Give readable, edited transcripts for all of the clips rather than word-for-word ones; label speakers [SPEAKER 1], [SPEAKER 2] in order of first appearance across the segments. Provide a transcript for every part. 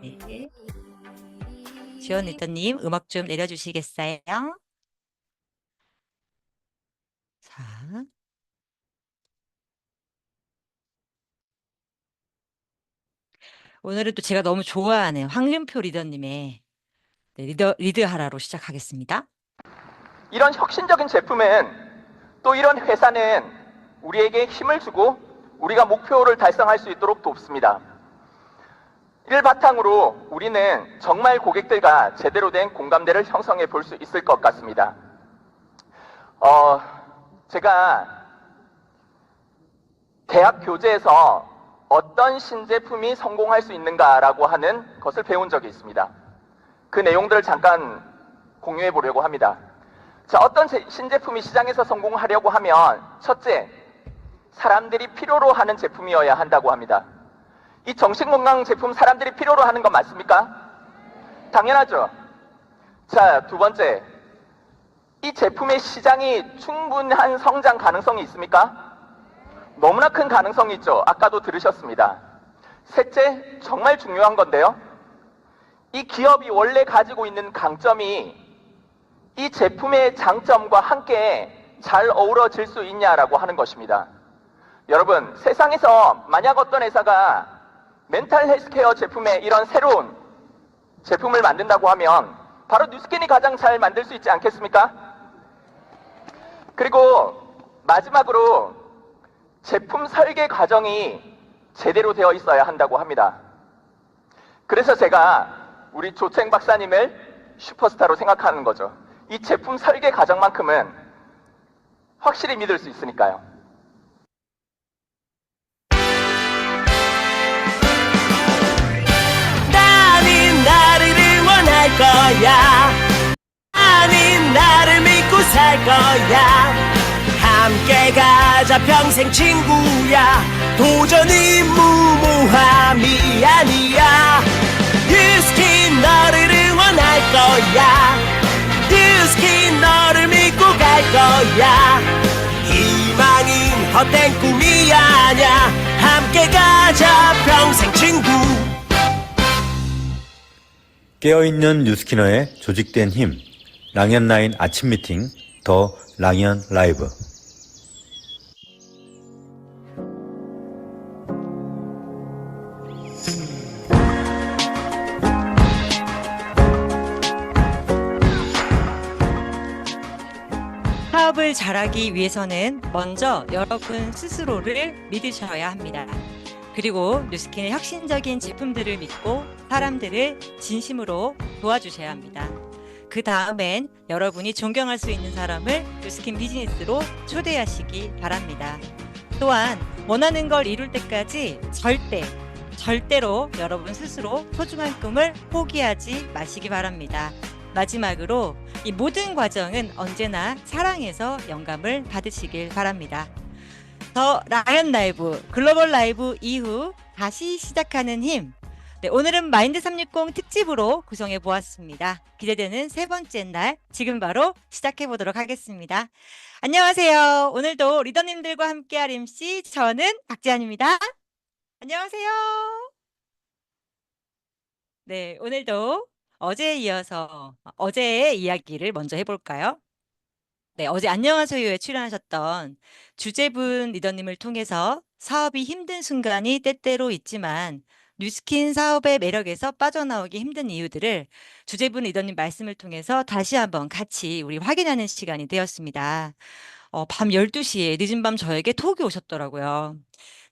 [SPEAKER 1] 네. 지원 리더님, 음악 좀 내려주시겠어요? 자, 오늘은 또 제가 너무 좋아하는 황준표 리더님의 리드하라로 시작하겠습니다.
[SPEAKER 2] 이런 혁신적인 제품은 또 이런 회사는 우리에게 힘을 주고 우리가 목표를 달성할 수 있도록 돕습니다. 이를 바탕으로 우리는 정말 고객들과 제대로 된 공감대를 형성해 볼 수 있을 것 같습니다. 제가 대학 교재에서 어떤 신제품이 성공할 수 있는가라고 하는 것을 배운 적이 있습니다. 그 내용들을 잠깐 공유해 보려고 합니다. 자, 어떤 신제품이 시장에서 성공하려고 하면 첫째, 사람들이 필요로 하는 제품이어야 한다고 합니다. 이 정신건강 제품 사람들이 필요로 하는 건 맞습니까? 당연하죠. 자, 두 번째, 이 제품의 시장이 충분한 성장 가능성이 있습니까? 너무나 큰 가능성이 있죠. 아까도 들으셨습니다. 셋째, 정말 중요한 건데요. 이 기업이 원래 가지고 있는 강점이 이 제품의 장점과 함께 잘 어우러질 수 있냐라고 하는 것입니다. 여러분, 세상에서 만약 어떤 회사가 멘탈 헬스케어 제품에 이런 새로운 제품을 만든다고 하면 바로 뉴스킨이 가장 잘 만들 수 있지 않겠습니까? 그리고 마지막으로 제품 설계 과정이 제대로 되어 있어야 한다고 합니다. 그래서 제가 우리 조첸 박사님을 슈퍼스타로 생각하는 거죠. 이 제품 설계 과정만큼은 확실히 믿을 수 있으니까요.
[SPEAKER 3] 나는 나를 응원할 거야. 나는 나를 믿고 살 거야. 함께 가자 평생 친구야. 도전은 무모함이 아니야. 뉴스킨 너를 응원할 거야. 뉴스킨 너를 믿고 갈 거야. 희망은 헛된 꿈이 아냐. 함께 가자 평생 친구.
[SPEAKER 4] 깨어있는 뉴스키너의 조직된 힘, 랑연9 아침 미팅, 더 랑연 라이브.
[SPEAKER 1] 사업을 잘하기 위해서는 먼저 여러분 스스로를 믿으셔야 합니다. 그리고 뉴스킨의 혁신적인 제품들을 믿고 사람들을 진심으로 도와주셔야 합니다. 그 다음엔 여러분이 존경할 수 있는 사람을 뉴스킨 비즈니스로 초대하시기 바랍니다. 또한 원하는 걸 이룰 때까지 절대로 여러분 스스로 소중한 꿈을 포기하지 마시기 바랍니다. 마지막으로 이 모든 과정은 언제나 사랑에서 영감을 받으시길 바랍니다. 더 라이언 라이브, 글로벌 라이브 이후 다시 시작하는 힘. 네, 오늘은 마인드 360 특집으로 구성해 보았습니다. 기대되는 세 번째 날, 지금 바로 시작해 보도록 하겠습니다. 안녕하세요. 오늘도 리더님들과 함께할 MC, 저는 박지안입니다. 안녕하세요. 네, 오늘도 어제에 이어서 어제의 이야기를 먼저 해볼까요? 네, 어제 안녕하세요에 출연하셨던 주재분 리더님을 통해서 사업이 힘든 순간이 때때로 있지만 뉴스킨 사업의 매력에서 빠져나오기 힘든 이유들을 주재분 리더님 말씀을 통해서 다시 한번 같이 우리 확인하는 시간이 되었습니다. 밤 12시에 늦은 밤 저에게 톡이 오셨더라고요.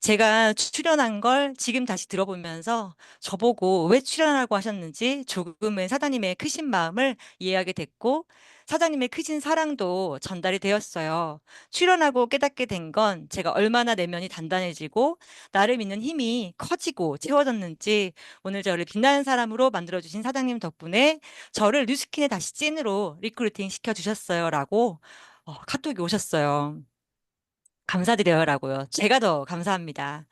[SPEAKER 1] 제가 출연한 걸 지금 다시 들어보면서 저보고 왜 출연하라고 하셨는지 조금은 사장님의 크신 마음을 이해하게 됐고 사장님의 크신 사랑도 전달이 되었어요. 출연하고 깨닫게 된 건 제가 얼마나 내면이 단단해지고 나를 믿는 힘이 커지고 채워졌는지 오늘 저를 빛나는 사람으로 만들어주신 사장님 덕분에 저를 뉴스킨에 다시 찐으로 리크루팅 시켜주셨어요. 라고 카톡이 오셨어요. 감사드려요라고요. 제가 더 감사합니다.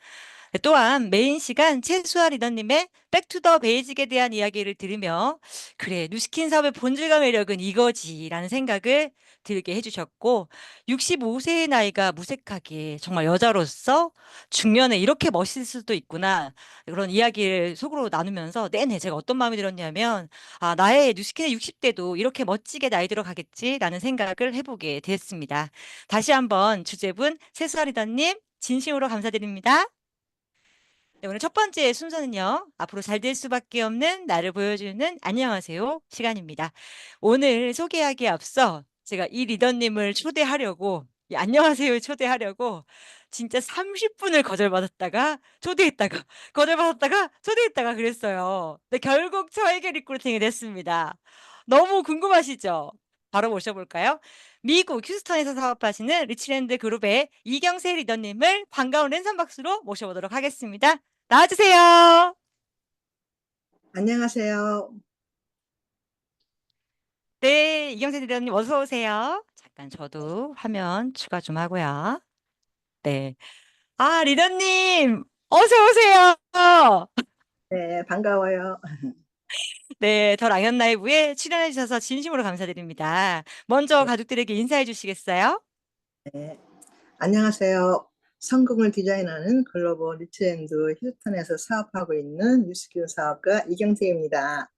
[SPEAKER 1] 또한 메인 시간 최수아 리더님의 백투더 베이직에 대한 이야기를 들으며 그래, 뉴스킨 사업의 본질과 매력은 이거지라는 생각을 들게 해주셨고 65세의 나이가 무색하게 정말 여자로서 중년에 이렇게 멋있을 수도 있구나 그런 이야기를 속으로 나누면서 내내 제가 어떤 마음이 들었냐면 아, 나의 뉴스킨의 60대도 이렇게 멋지게 나이 들어가겠지라는 생각을 해보게 됐습니다. 다시 한번 주제분 최수아 리더님 진심으로 감사드립니다. 네, 오늘 첫 번째 순서는요. 앞으로 잘 될 수밖에 없는 나를 보여주는 안녕하세요 시간입니다. 오늘 소개하기에 앞서 제가 이 리더님을 초대하려고 이 안녕하세요 초대하려고 진짜 30분을 거절받았다가 초대했다가 거절받았다가 초대했다가 그랬어요. 근데 결국 저에게 리크루팅이 됐습니다. 너무 궁금하시죠? 바로 모셔볼까요? 미국 휴스턴에서 사업하시는 리치랜드 그룹의 이경세 리더님을 반가운 랜선 박수로 모셔보도록 하겠습니다. 나와주세요.
[SPEAKER 5] 안녕하세요.
[SPEAKER 1] 네, 이경세 리더님 어서 오세요. 잠깐 저도 화면 추가 좀 하고요. 네. 아, 리더님 어서 오세요.
[SPEAKER 5] 네, 반가워요.
[SPEAKER 1] 네, 더 랑연 라이브에 출연해 주셔서 진심으로 감사드립니다. 먼저 가족들에게 인사해 주시겠어요?
[SPEAKER 5] 네, 안녕하세요. 성공을 디자인하는 글로벌 리츠앤드 휴스턴에서 사업하고 있는 뉴스ኪ드 사업가 이경세입니다.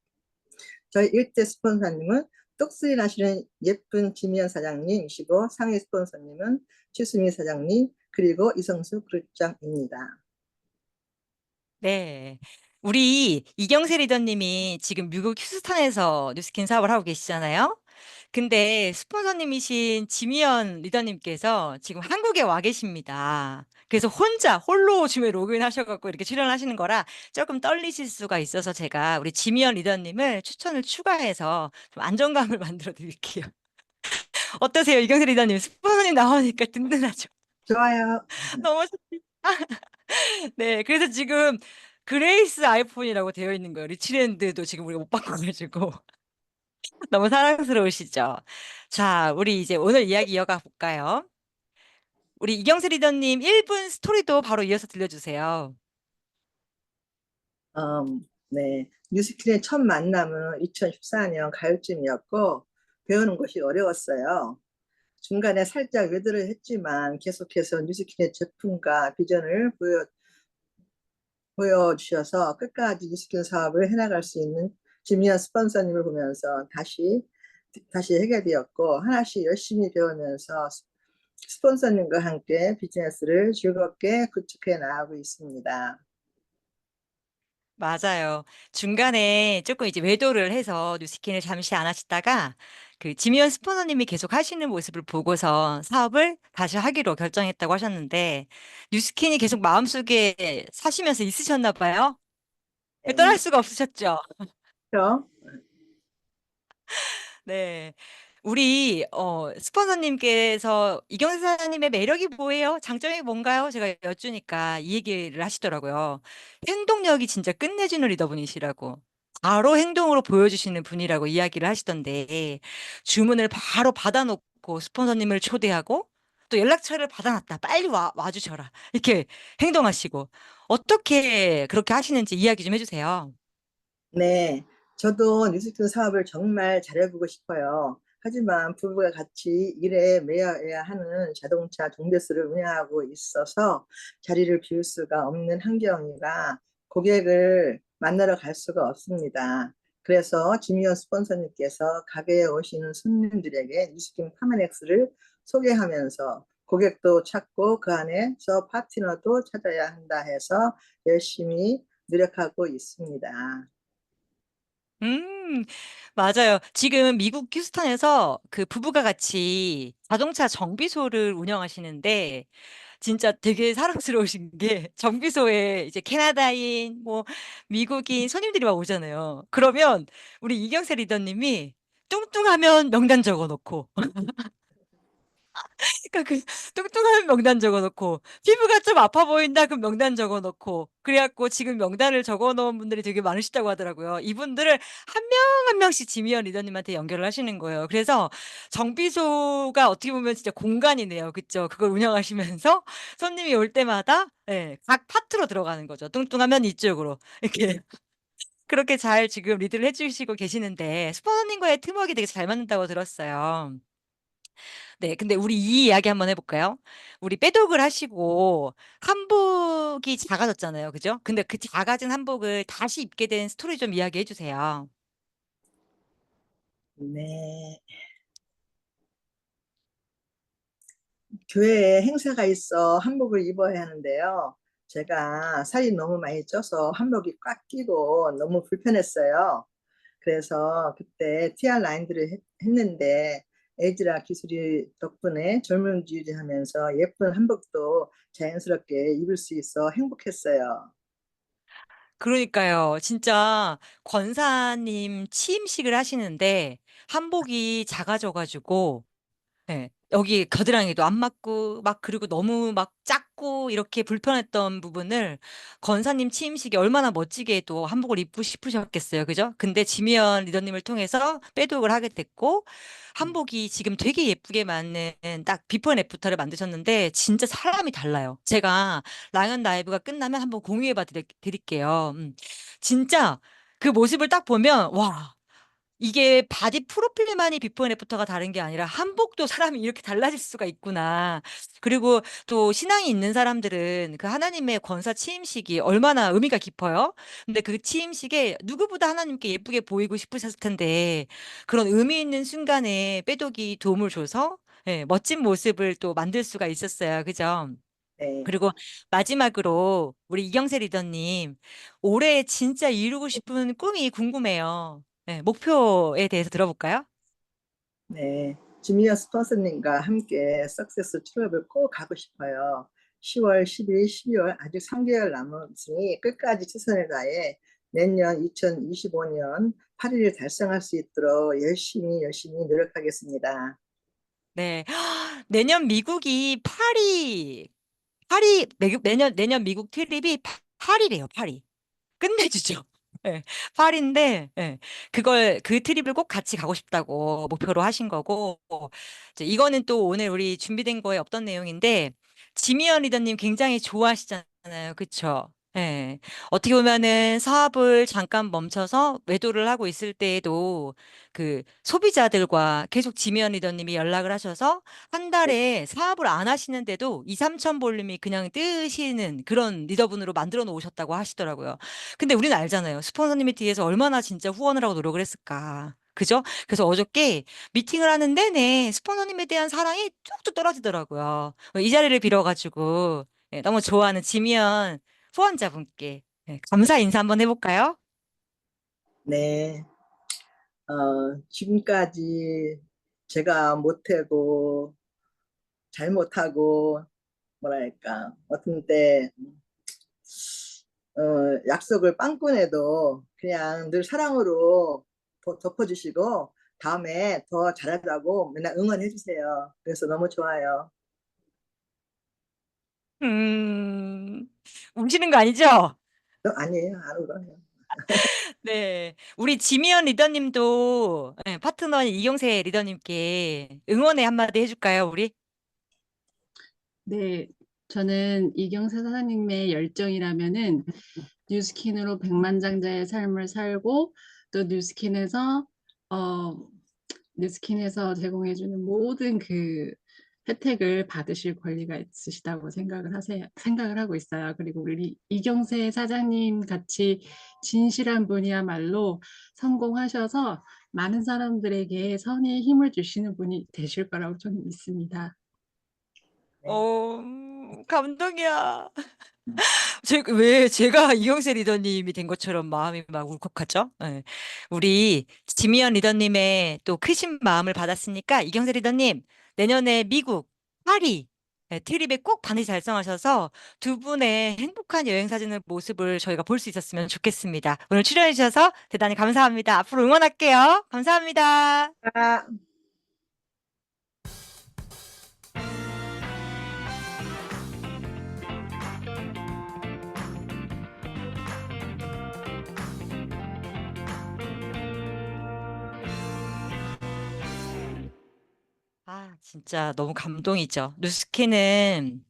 [SPEAKER 5] 저희 일대 스폰서님은 똑스리 나시는 예쁜 김희연 사장님이시고 상위 스폰서님은 최수미 사장님 그리고 이성수 그룹장입니다.
[SPEAKER 1] 네. 우리 이경세 리더님이 지금 미국 휴스턴에서 뉴스킨 사업을 하고 계시잖아요. 근데 스폰서님이신 지미연 리더님께서 지금 한국에 와 계십니다. 그래서 혼자 홀로 줌에 로그인 하셔갖고 이렇게 출연하시는 거라 조금 떨리실 수가 있어서 제가 우리 지미연 리더님을 추천을 추가해서 좀 안정감을 만들어 드릴게요. 어떠세요, 이경세 리더님? 스폰서님 나오니까 든든하죠?
[SPEAKER 5] 좋아요.
[SPEAKER 1] 너무 좋- 네, 그래서 지금 그레이스 아이폰이라고 되어 있는 거예요. 리치랜드도 지금 우리가 못 바꿔가지고 너무 사랑스러우시죠? 자, 우리 이제 오늘 이야기 이어가 볼까요? 우리 이경세 리더님 1분 스토리도 바로 이어서 들려주세요.
[SPEAKER 5] 네. 뉴스킨의 첫 만남은 2014년 가을쯤이었고 배우는 것이 어려웠어요. 중간에 살짝 외도를 했지만 계속해서 뉴스킨의 제품과 비전을 보여주셔서 끝까지 뉴스킨 사업을 해나갈 수 있는 지미한 스폰서님을 보면서 다시 하게 되었고 하나씩 열심히 배우면서 스폰서님과 함께 비즈니스를 즐겁게 구축해 나가고 있습니다.
[SPEAKER 1] 맞아요. 중간에 조금 이제 외도를 해서 뉴스킨을 잠시 안 하시다가 그 지미연 스포너님이 계속 하시는 모습을 보고서 사업을 다시 하기로 결정했다고 하셨는데 뉴스킨이 계속 마음속에 사시면서 있으셨나 봐요. 떠날
[SPEAKER 5] 네.
[SPEAKER 1] 수가 없으셨죠?
[SPEAKER 5] 그렇죠?
[SPEAKER 1] 네. 우리 스폰서님께서 이경세 사장님의 매력이 뭐예요? 장점이 뭔가요? 제가 여쭈니까 이 얘기를 하시더라고요. 행동력이 진짜 끝내주는 리더분이시라고. 바로 행동으로 보여주시는 분이라고 이야기를 하시던데 주문을 바로 받아놓고 스폰서님을 초대하고 또 연락처를 받아놨다. 빨리 와주셔라. 이렇게 행동하시고 어떻게 그렇게 하시는지 이야기 좀 해주세요.
[SPEAKER 5] 네. 저도 뉴스킨 사업을 정말 잘해보고 싶어요. 하지만 부부가 같이 일에 매여야 하는 자동차 정비소를 운영하고 있어서 자리를 비울 수가 없는 환경이라 고객을 만나러 갈 수가 없습니다. 그래서 지미원 스폰서님께서 가게에 오시는 손님들에게 뉴스킨 파마넥스를 소개하면서 고객도 찾고 그 안에서 파트너도 찾아야 한다 해서 열심히 노력하고 있습니다.
[SPEAKER 1] 음, 맞아요. 지금 미국 휴스턴에서 그 부부가 같이 자동차 정비소를 운영하시는데 진짜 되게 사랑스러우신 게 정비소에 이제 캐나다인, 뭐 미국인 손님들이 막 오잖아요. 그러면 우리 이경세 리더님이 뚱뚱하면 명단 적어 놓고 그러니까 그 뚱뚱하면 명단 적어놓고 피부가 좀 아파 보인다 그럼 명단 적어놓고 그래갖고 지금 명단을 적어놓은 분들이 되게 많으시다고 하더라고요. 이분들을 한 명 한 명씩 지미연 리더님한테 연결을 하시는 거예요. 그래서 정비소가 어떻게 보면 진짜 공간이네요. 그쵸? 그걸 운영하시면서 손님이 올 때마다 예, 각 파트로 들어가는 거죠. 뚱뚱하면 이쪽으로 이렇게 그렇게 잘 지금 리드를 해주시고 계시는데 스포너님과의 팀워크가 되게 잘 맞는다고 들었어요. 네, 근데 우리 이 이야기 한번 해볼까요? 우리 빼독을 하시고 한복이 작아졌잖아요. 그죠? 근데 그 작아진 한복을 다시 입게 된 스토리 좀 이야기해 주세요.
[SPEAKER 5] 네. 교회에 행사가 있어 한복을 입어야 하는데요. 제가 살이 너무 많이 쪄서 한복이 꽉 끼고 너무 불편했어요. 그래서 그때 TR 라인들을 했는데 에즈라 기술이 덕분에 젊음지 유지하면서 예쁜 한복도 자연스럽게 입을 수 있어 행복했어요.
[SPEAKER 1] 그러니까요. 진짜 권사님 취임식을 하시는데 한복이 작아져가지고 네. 여기 겨드랑이도 안 맞고 막 그리고 너무 막 작고 이렇게 불편했던 부분을 권사님 취임식에 얼마나 멋지게 또 한복을 입고 싶으셨겠어요. 그죠? 근데 지미연 리더님을 통해서 빼독을 하게 됐고 한복이 지금 되게 예쁘게 맞는 딱 비포 앤 애프터를 만드셨는데 진짜 사람이 달라요. 제가 라이언 라이브가 끝나면 한번 공유해 봐 드릴게요. 진짜 그 모습을 딱 보면 와 이게 바디 프로필만이 비포 앤 애프터가 다른 게 아니라 한복도 사람이 이렇게 달라질 수가 있구나. 그리고 또 신앙이 있는 사람들은 그 하나님의 권사 취임식이 얼마나 의미가 깊어요. 근데 그 취임식에 누구보다 하나님께 예쁘게 보이고 싶으셨을 텐데 그런 의미 있는 순간에 빼독이 도움을 줘서 예, 멋진 모습을 또 만들 수가 있었어요. 그죠?
[SPEAKER 5] 네.
[SPEAKER 1] 그리고 마지막으로 우리 이경세 리더님 올해 진짜 이루고 싶은 꿈이 궁금해요. 네, 목표에 대해서 들어볼까요?
[SPEAKER 5] 네, 주미어 스폰서님과 함께 석세스 트립을 꼭 가고 싶어요. 10월, 11, 12월 아직 3개월 남았으니 끝까지 최선을 다해 내년 2025년 8일을 달성할 수 있도록 열심히 노력하겠습니다.
[SPEAKER 1] 네. 내년 미국이 내년 미국 트립이 8일이에요, 8일. 끝내주죠. 예, 8인데, 예, 그 트립을 꼭 같이 가고 싶다고 목표로 하신 거고, 이제 이거는 또 오늘 우리 준비된 거에 없던 내용인데, 지미연 리더님 굉장히 좋아하시잖아요. 그쵸? 예. 어떻게 보면은 사업을 잠깐 멈춰서 외도를 하고 있을 때에도 그 소비자들과 계속 지미연 리더님이 연락을 하셔서 한 달에 사업을 안 하시는데도 2, 3천 볼륨이 그냥 뜨시는 그런 리더분으로 만들어 놓으셨다고 하시더라고요. 근데 우리는 알잖아요. 스폰서님이 뒤에서 얼마나 진짜 후원을 하고 노력을 했을까. 그죠? 그래서 어저께 미팅을 하는 내내 스폰서님에 대한 사랑이 뚝뚝 떨어지더라고요. 이 자리를 빌어가지고 예, 너무 좋아하는 지미연 후원자분께 예, 감사 인사 한번 해볼까요?
[SPEAKER 5] 네, 지금까지 제가 못하고 잘못하고 뭐랄까 어떤 때 약속을 빵꾸내도 그냥 늘 사랑으로 덮어주시고 다음에 더 잘하자고 맨날 응원해 주세요. 그래서 너무 좋아요.
[SPEAKER 1] 음, 우시는 거 아니죠?
[SPEAKER 5] 아니에요, 안 울어요.
[SPEAKER 1] 네. 우리 지미연 리더님도 예, 파트너인 이경세 리더님께 응원의 한마디 해줄까요, 우리?
[SPEAKER 6] 네, 저는 이경사 사장님의 열정이라면은 뉴스킨으로 백만장자의 삶을 살고 또 어, 뉴스킨에서 제공해주는 모든 그 혜택을 받으실 권리가 있으시다고 생각을 하고 있어요. 그리고 우리 이경세 사장님 같이 진실한 분이야말로 성공하셔서 많은 사람들에게 선의의 힘을 주시는 분이 되실 거라고 저는 믿습니다.
[SPEAKER 5] 네.
[SPEAKER 1] 감동이야. 왜 제가 이경세 리더님이 된 것처럼 마음이 막 울컥하죠? 예. 우리 지미연 리더님의 또 크신 마음을 받았으니까 이경세 리더님 내년에 미국 파리 예, 트립에 꼭 반드시 달성하셔서 두 분의 행복한 여행 사진을 모습을 저희가 볼 수 있었으면 좋겠습니다. 오늘 출연해 주셔서 대단히 감사합니다. 앞으로 응원할게요. 감사합니다.
[SPEAKER 5] 아,
[SPEAKER 1] 아, 진짜 너무 감동이죠. 누스키는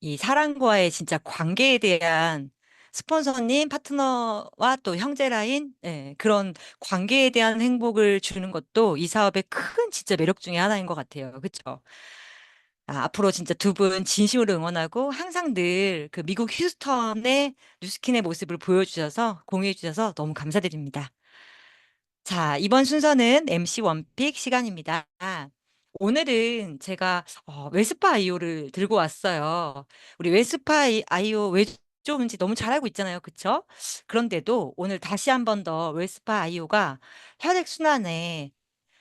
[SPEAKER 1] 이 사랑과의 진짜 관계에 대한 스폰서님, 파트너와 또 형제라인, 예, 그런 관계에 대한 행복을 주는 것도 이 사업의 큰 진짜 매력 중에 하나인 것 같아요. 그렇죠? 아, 앞으로 진짜 두 분 진심으로 응원하고 항상 늘 그 미국 휴스턴의 뉴스킨의 모습을 보여주셔서 공유해 주셔서 너무 감사드립니다. 자, 이번 순서는 MC 원픽 시간입니다. 오늘은 제가 웨스파 아이오를 들고 왔어요. 우리 웨스파 아이오 왜 좋은지 너무 잘 알고 있잖아요. 그쵸? 그런데도 오늘 다시 한 번 더 웨스파 아이오가 혈액순환에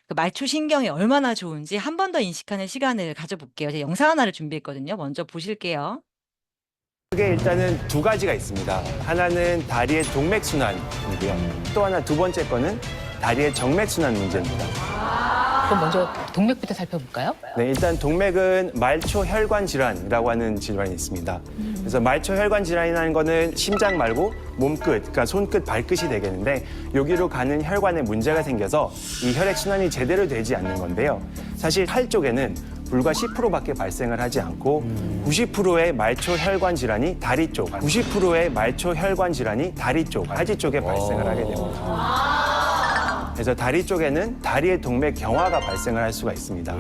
[SPEAKER 1] 그 말초 신경이 얼마나 좋은지 한 번 더 인식하는 시간을 가져볼게요. 제가 영상 하나를 준비했거든요. 먼저 보실게요.
[SPEAKER 7] 크게 일단은 두 가지가 있습니다. 하나는 다리의 동맥순환이고요. 또 하나 두 번째 거는 다리의 정맥순환 문제입니다.
[SPEAKER 8] 그럼 먼저 동맥부터 살펴볼까요?
[SPEAKER 7] 네, 일단 동맥은 말초혈관 질환이라고 하는 질환이 있습니다. 그래서 말초혈관 질환이라는 거는 심장 말고 몸끝, 그러니까 손끝, 발끝이 되겠는데 여기로 가는 혈관에 문제가 생겨서 이 혈액순환이 제대로 되지 않는 건데요. 사실 팔 쪽에는 불과 10%밖에 발생을 하지 않고 90%의 말초혈관 질환이 다리 쪽, 90%의 말초혈관 질환이 다리 쪽, 하지 쪽에 발생을 하게 됩니다. 그래서 다리 쪽에는 다리의 동맥 경화가 발생을 할 수가 있습니다.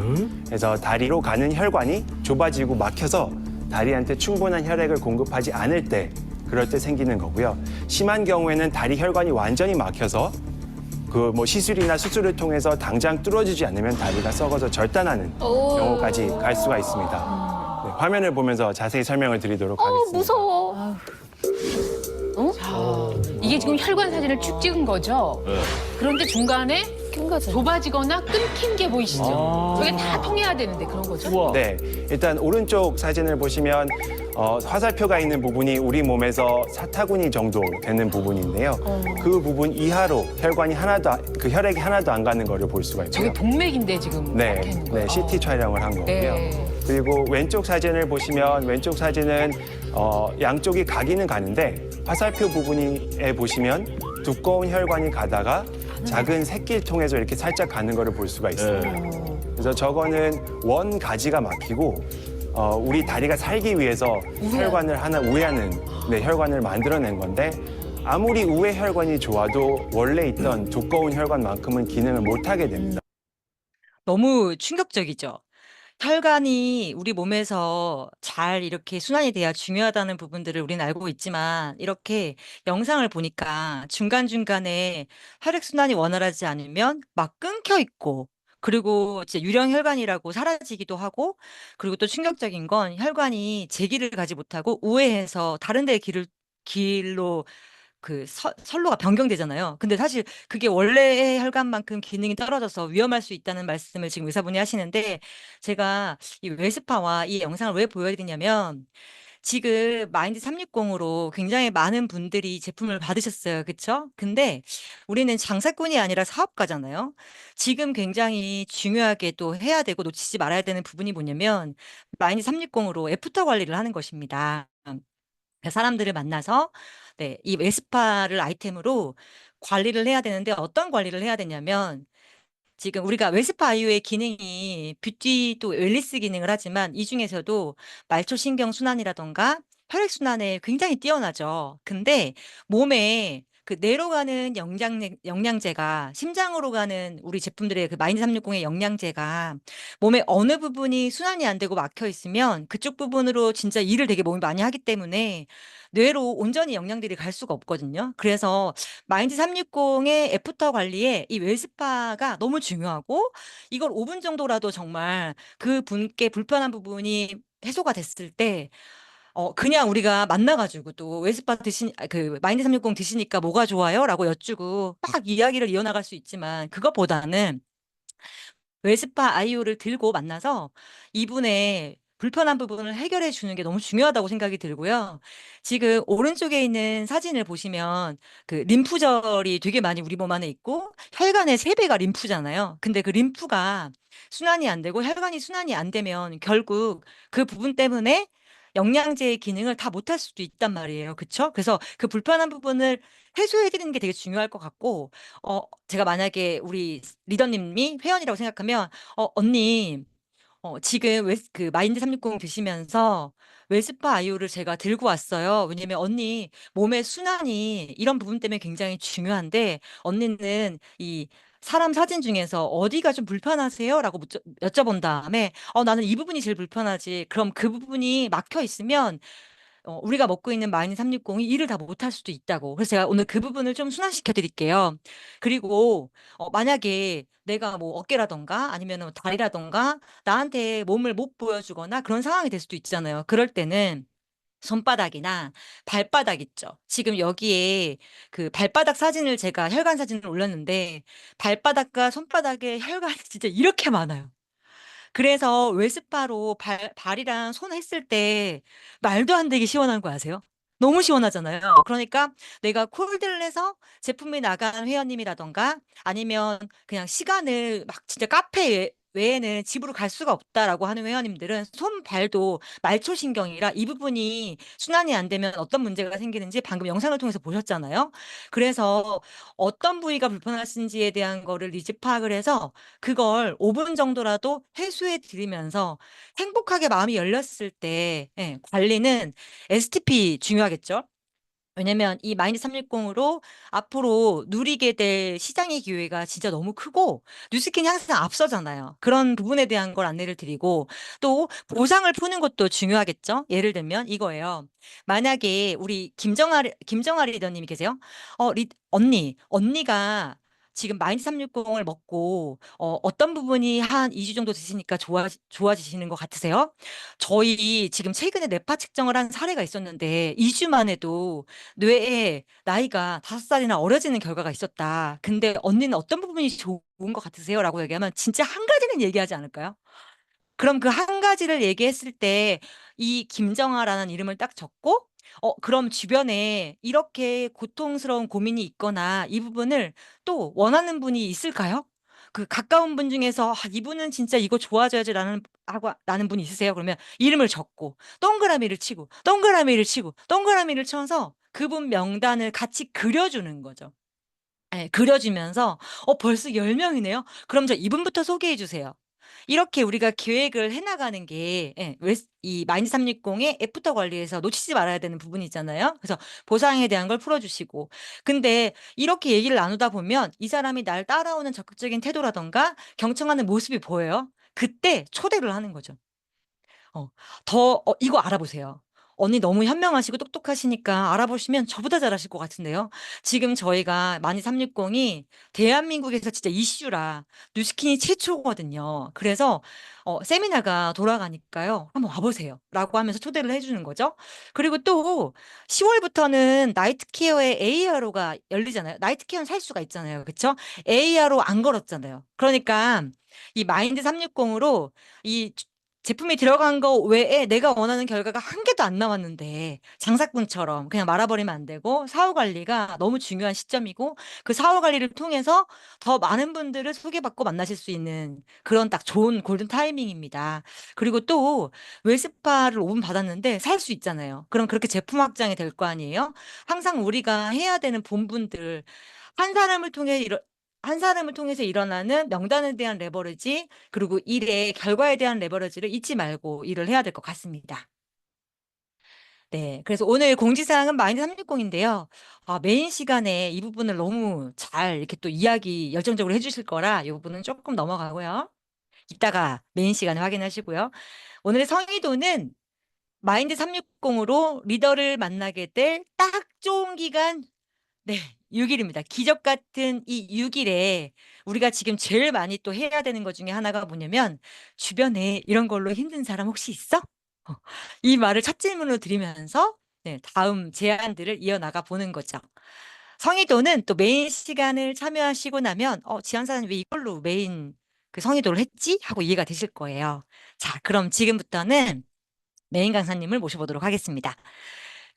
[SPEAKER 7] 그래서 다리로 가는 혈관이 좁아지고 막혀서 다리한테 충분한 혈액을 공급하지 않을 때, 그럴 때 생기는 거고요. 심한 경우에는 다리 혈관이 완전히 막혀서 그 뭐 시술이나 수술을 통해서 당장 뚫어지지 않으면 다리가 썩어서 절단하는 경우까지 갈 수가 있습니다. 네, 화면을 보면서 자세히 설명을 드리도록 하겠습니다.
[SPEAKER 8] 무서워. 이게 지금 혈관 사진을 쭉 찍은 거죠? 그런데 중간에 좁아지거나 끊긴 게 보이시죠? 저게 다 통해야 되는데 그런 거죠?
[SPEAKER 7] 네, 일단 오른쪽 사진을 보시면 화살표가 있는 부분이 우리 몸에서 사타구니 정도 되는 부분인데요. 그 부분 이하로 그 혈액이 하나도 안 가는 거를 볼 수가
[SPEAKER 8] 저게
[SPEAKER 7] 있고요.
[SPEAKER 8] 동맥인데 지금
[SPEAKER 7] 네,
[SPEAKER 8] 이렇게 있는 거예요.
[SPEAKER 7] 네, CT 촬영을 한 거고요.
[SPEAKER 8] 네.
[SPEAKER 7] 그리고 왼쪽 사진을 보시면 왼쪽 사진은 양쪽이 가기는 가는데 화살표 부분에 보시면 두꺼운 혈관이 가다가 작은 새끼를 통해서 이렇게 살짝 가는 거를 볼 수가 있어요. 그래서 저거는 원 가지가 막히고 우리 다리가 살기 위해서 혈관을 하나 우회하는 혈관을 만들어낸 건데 아무리 우회 혈관이 좋아도 원래 있던 두꺼운 혈관만큼은 기능을 못 하게 됩니다.
[SPEAKER 1] 너무 충격적이죠. 혈관이 우리 몸에서 잘 이렇게 순환이 돼야 중요하다는 부분들을 우리는 알고 있지만 이렇게 영상을 보니까 중간중간에 혈액순환이 원활하지 않으면 막 끊겨 있고 그리고 이제 유령 혈관이라고 사라지기도 하고 그리고 또 충격적인 건 혈관이 제기를 가지 못하고 우회해서 다른 데 길로 그 선로가 변경되잖아요. 근데 사실 그게 원래의 혈관만큼 기능이 떨어져서 위험할 수 있다는 말씀을 지금 의사분이 하시는데 제가 이 웨스파와 이 영상을 왜 보여드리냐면 지금 마인드 360으로 굉장히 많은 분들이 제품을 받으셨어요. 그쵸? 근데 우리는 장사꾼이 아니라 사업가잖아요. 지금 굉장히 중요하게 또 해야 되고 놓치지 말아야 되는 부분이 뭐냐면 마인드 360으로 애프터 관리를 하는 것입니다. 사람들을 만나서 이 웨스파를 아이템으로 관리를 해야 되는데 어떤 관리를 해야 되냐면 지금 우리가 웨스파 아이오의 기능이 뷰티 또 웰니스 기능을 하지만 이 중에서도 말초 신경 순환이라던가 혈액 순환에 굉장히 뛰어나죠. 근데 몸에 그 뇌로 가는 영양제가 심장으로 가는 우리 제품들의 그 마인드 360의 영양제가 몸의 어느 부분이 순환이 안 되고 막혀 있으면 그쪽 부분으로 진짜 일을 되게 몸이 많이 하기 때문에 뇌로 온전히 영양들이 갈 수가 없거든요. 그래서 마인드 360의 애프터 관리에 이 웰스파가 너무 중요하고 이걸 5분 정도라도 정말 그 분께 불편한 부분이 해소가 됐을 때 그냥 우리가 만나가지고 또 웰스파 그 마인드 360 드시니까 뭐가 좋아요? 라고 여쭈고 막 이야기를 이어나갈 수 있지만 그것보다는 웰스파 아이오를 들고 만나서 이분의 불편한 부분을 해결해 주는 게 너무 중요하다고 생각이 들고요. 지금 오른쪽에 있는 사진을 보시면 그 림프절이 되게 많이 우리 몸 안에 있고 혈관의 3배가 림프잖아요. 근데 그 림프가 순환이 안 되고 혈관이 순환이 안 되면 결국 그 부분 때문에 영양제의 기능을 다 못할 수도 있단 말이에요. 그쵸? 그래서 그 불편한 부분을 해소해 드리는 게 되게 중요할 것 같고, 제가 만약에 우리 리더님이 회원이라고 생각하면, 언니, 지금 그 마인드 360 드시면서 웨스파 아이오를 제가 들고 왔어요. 왜냐면 언니 몸의 순환이 이런 부분 때문에 굉장히 중요한데 언니는 이 사람 사진 중에서 어디가 좀 불편하세요? 라고 여쭤본 다음에 나는 이 부분이 제일 불편하지. 그럼 그 부분이 막혀 있으면 우리가 먹고 있는 마이너 360이 일을 다 못할 수도 있다고. 그래서 제가 오늘 그 부분을 좀 순환시켜 드릴게요. 그리고 만약에 내가 뭐 어깨라던가 아니면 다리라던가 나한테 몸을 못 보여주거나 그런 상황이 될 수도 있잖아요. 그럴 때는 손바닥이나 발바닥 있죠. 지금 여기에 그 발바닥 사진을 제가 혈관 사진을 올렸는데 발바닥과 손바닥에 혈관이 진짜 이렇게 많아요. 그래서 웨스파로 발이랑 손 했을 때 말도 안 되게 시원한 거 아세요? 너무 시원하잖아요. 그러니까 내가 콜드를 해서 제품이 나간 회원님이라던가 아니면 그냥 시간을 막 진짜 카페 외에는 집으로 갈 수가 없다라고 하는 회원님들은 손, 발도 말초신경이라 이 부분이 순환이 안 되면 어떤 문제가 생기는지 방금 영상을 통해서 보셨잖아요. 그래서 어떤 부위가 불편하신지에 대한 거를 리즈 파악을 해서 그걸 5분 정도라도 해소해 드리면서 행복하게 마음이 열렸을 때 관리는 STP 중요하겠죠. 왜냐면 이 마인드 360으로 앞으로 누리게 될 시장의 기회가 진짜 너무 크고 뉴스킨이 항상 앞서잖아요. 그런 부분에 대한 걸 안내를 드리고 또 보상을 푸는 것도 중요하겠죠. 예를 들면 이거예요. 만약에 우리 김정아 리더님이 계세요. 언니가 지금 마인드 360을 먹고 어떤 부분이 한 2주 정도 드시니까 좋아지시는 것 같으세요? 저희 지금 최근에 뇌파 측정을 한 사례가 있었는데 2주 만에도 뇌에 나이가 5살이나 어려지는 결과가 있었다. 근데 언니는 어떤 부분이 좋은 것 같으세요? 라고 얘기하면 진짜 한 가지는 얘기하지 않을까요? 그럼 그 한 가지를 얘기했을 때 이 김정아라는 이름을 딱 적고 그럼 주변에 이렇게 고통스러운 고민이 있거나 이 부분을 또 원하는 분이 있을까요? 그 가까운 분 중에서 이분은 진짜 이거 좋아져야지라는 하고 나는 분이 있으세요? 그러면 이름을 적고 동그라미를 치고 동그라미를 치고 동그라미를 쳐서 그분 명단을 같이 그려주는 거죠. 예, 그려주면서 벌써 10명이네요. 그럼 저 이분부터 소개해 주세요. 이렇게 우리가 계획을 해 나가는 게 이 마인드 360의 애프터 관리에서 놓치지 말아야 되는 부분이 있잖아요. 그래서 보상에 대한 걸 풀어 주시고. 근데 이렇게 얘기를 나누다 보면 이 사람이 날 따라오는 적극적인 태도라든가 경청하는 모습이 보여요. 그때 초대를 하는 거죠. 어, 이거 알아보세요. 언니 너무 현명하시고 똑똑하시니까 알아보시면 저보다 잘하실 것 같은데요. 지금 저희가 마니 360이 대한민국에서 진짜 이슈라 뉴스킨이 최초거든요. 그래서 세미나가 돌아가니까요. 한번 와보세요. 라고 하면서 초대를 해주는 거죠. 그리고 또 10월부터는 나이트 케어의 ARO가 열리잖아요. 나이트 케어는 살 수가 있잖아요. 그쵸? ARO 안 걸었잖아요. 그러니까 이 마인드 360으로 이 제품이 들어간 거 외에 내가 원하는 결과가 한 개도 안 나왔는데 장사꾼처럼 그냥 말아버리면 안 되고 사후 관리가 너무 중요한 시점이고 그 사후 관리를 통해서 더 많은 분들을 소개받고 만나실 수 있는 그런 딱 좋은 골든 타이밍입니다. 그리고 또 웰스파를 5분 받았는데 살 수 있잖아요. 그럼 그렇게 제품 확장이 될 거 아니에요? 항상 우리가 해야 되는 본분들 한 사람을 통해 한 사람을 통해서 일어나는 명단에 대한 레버리지, 그리고 일의 결과에 대한 레버리지를 잊지 말고 일을 해야 될 것 같습니다. 네. 그래서 오늘 공지사항은 마인드 360인데요. 메인 시간에 이 부분을 너무 잘 이렇게 또 이야기 열정적으로 해주실 거라 이 부분은 조금 넘어가고요. 이따가 메인 시간에 확인하시고요. 오늘의 성의도는 마인드 360으로 리더를 만나게 될 딱 좋은 기간 네, 6일입니다. 기적 같은 이 6일에 우리가 지금 제일 많이 또 해야 되는 것 중에 하나가 뭐냐면 주변에 이런 걸로 힘든 사람 혹시 있어? 어, 이 말을 첫 질문으로 드리면서 다음 제안들을 이어나가 보는 거죠. 성의도는 또 메인 시간을 참여하시고 나면 지한사는 왜 이걸로 메인 그 성의도를 했지? 하고 이해가 되실 거예요. 자, 그럼 지금부터는 메인 강사님을 모셔보도록 하겠습니다.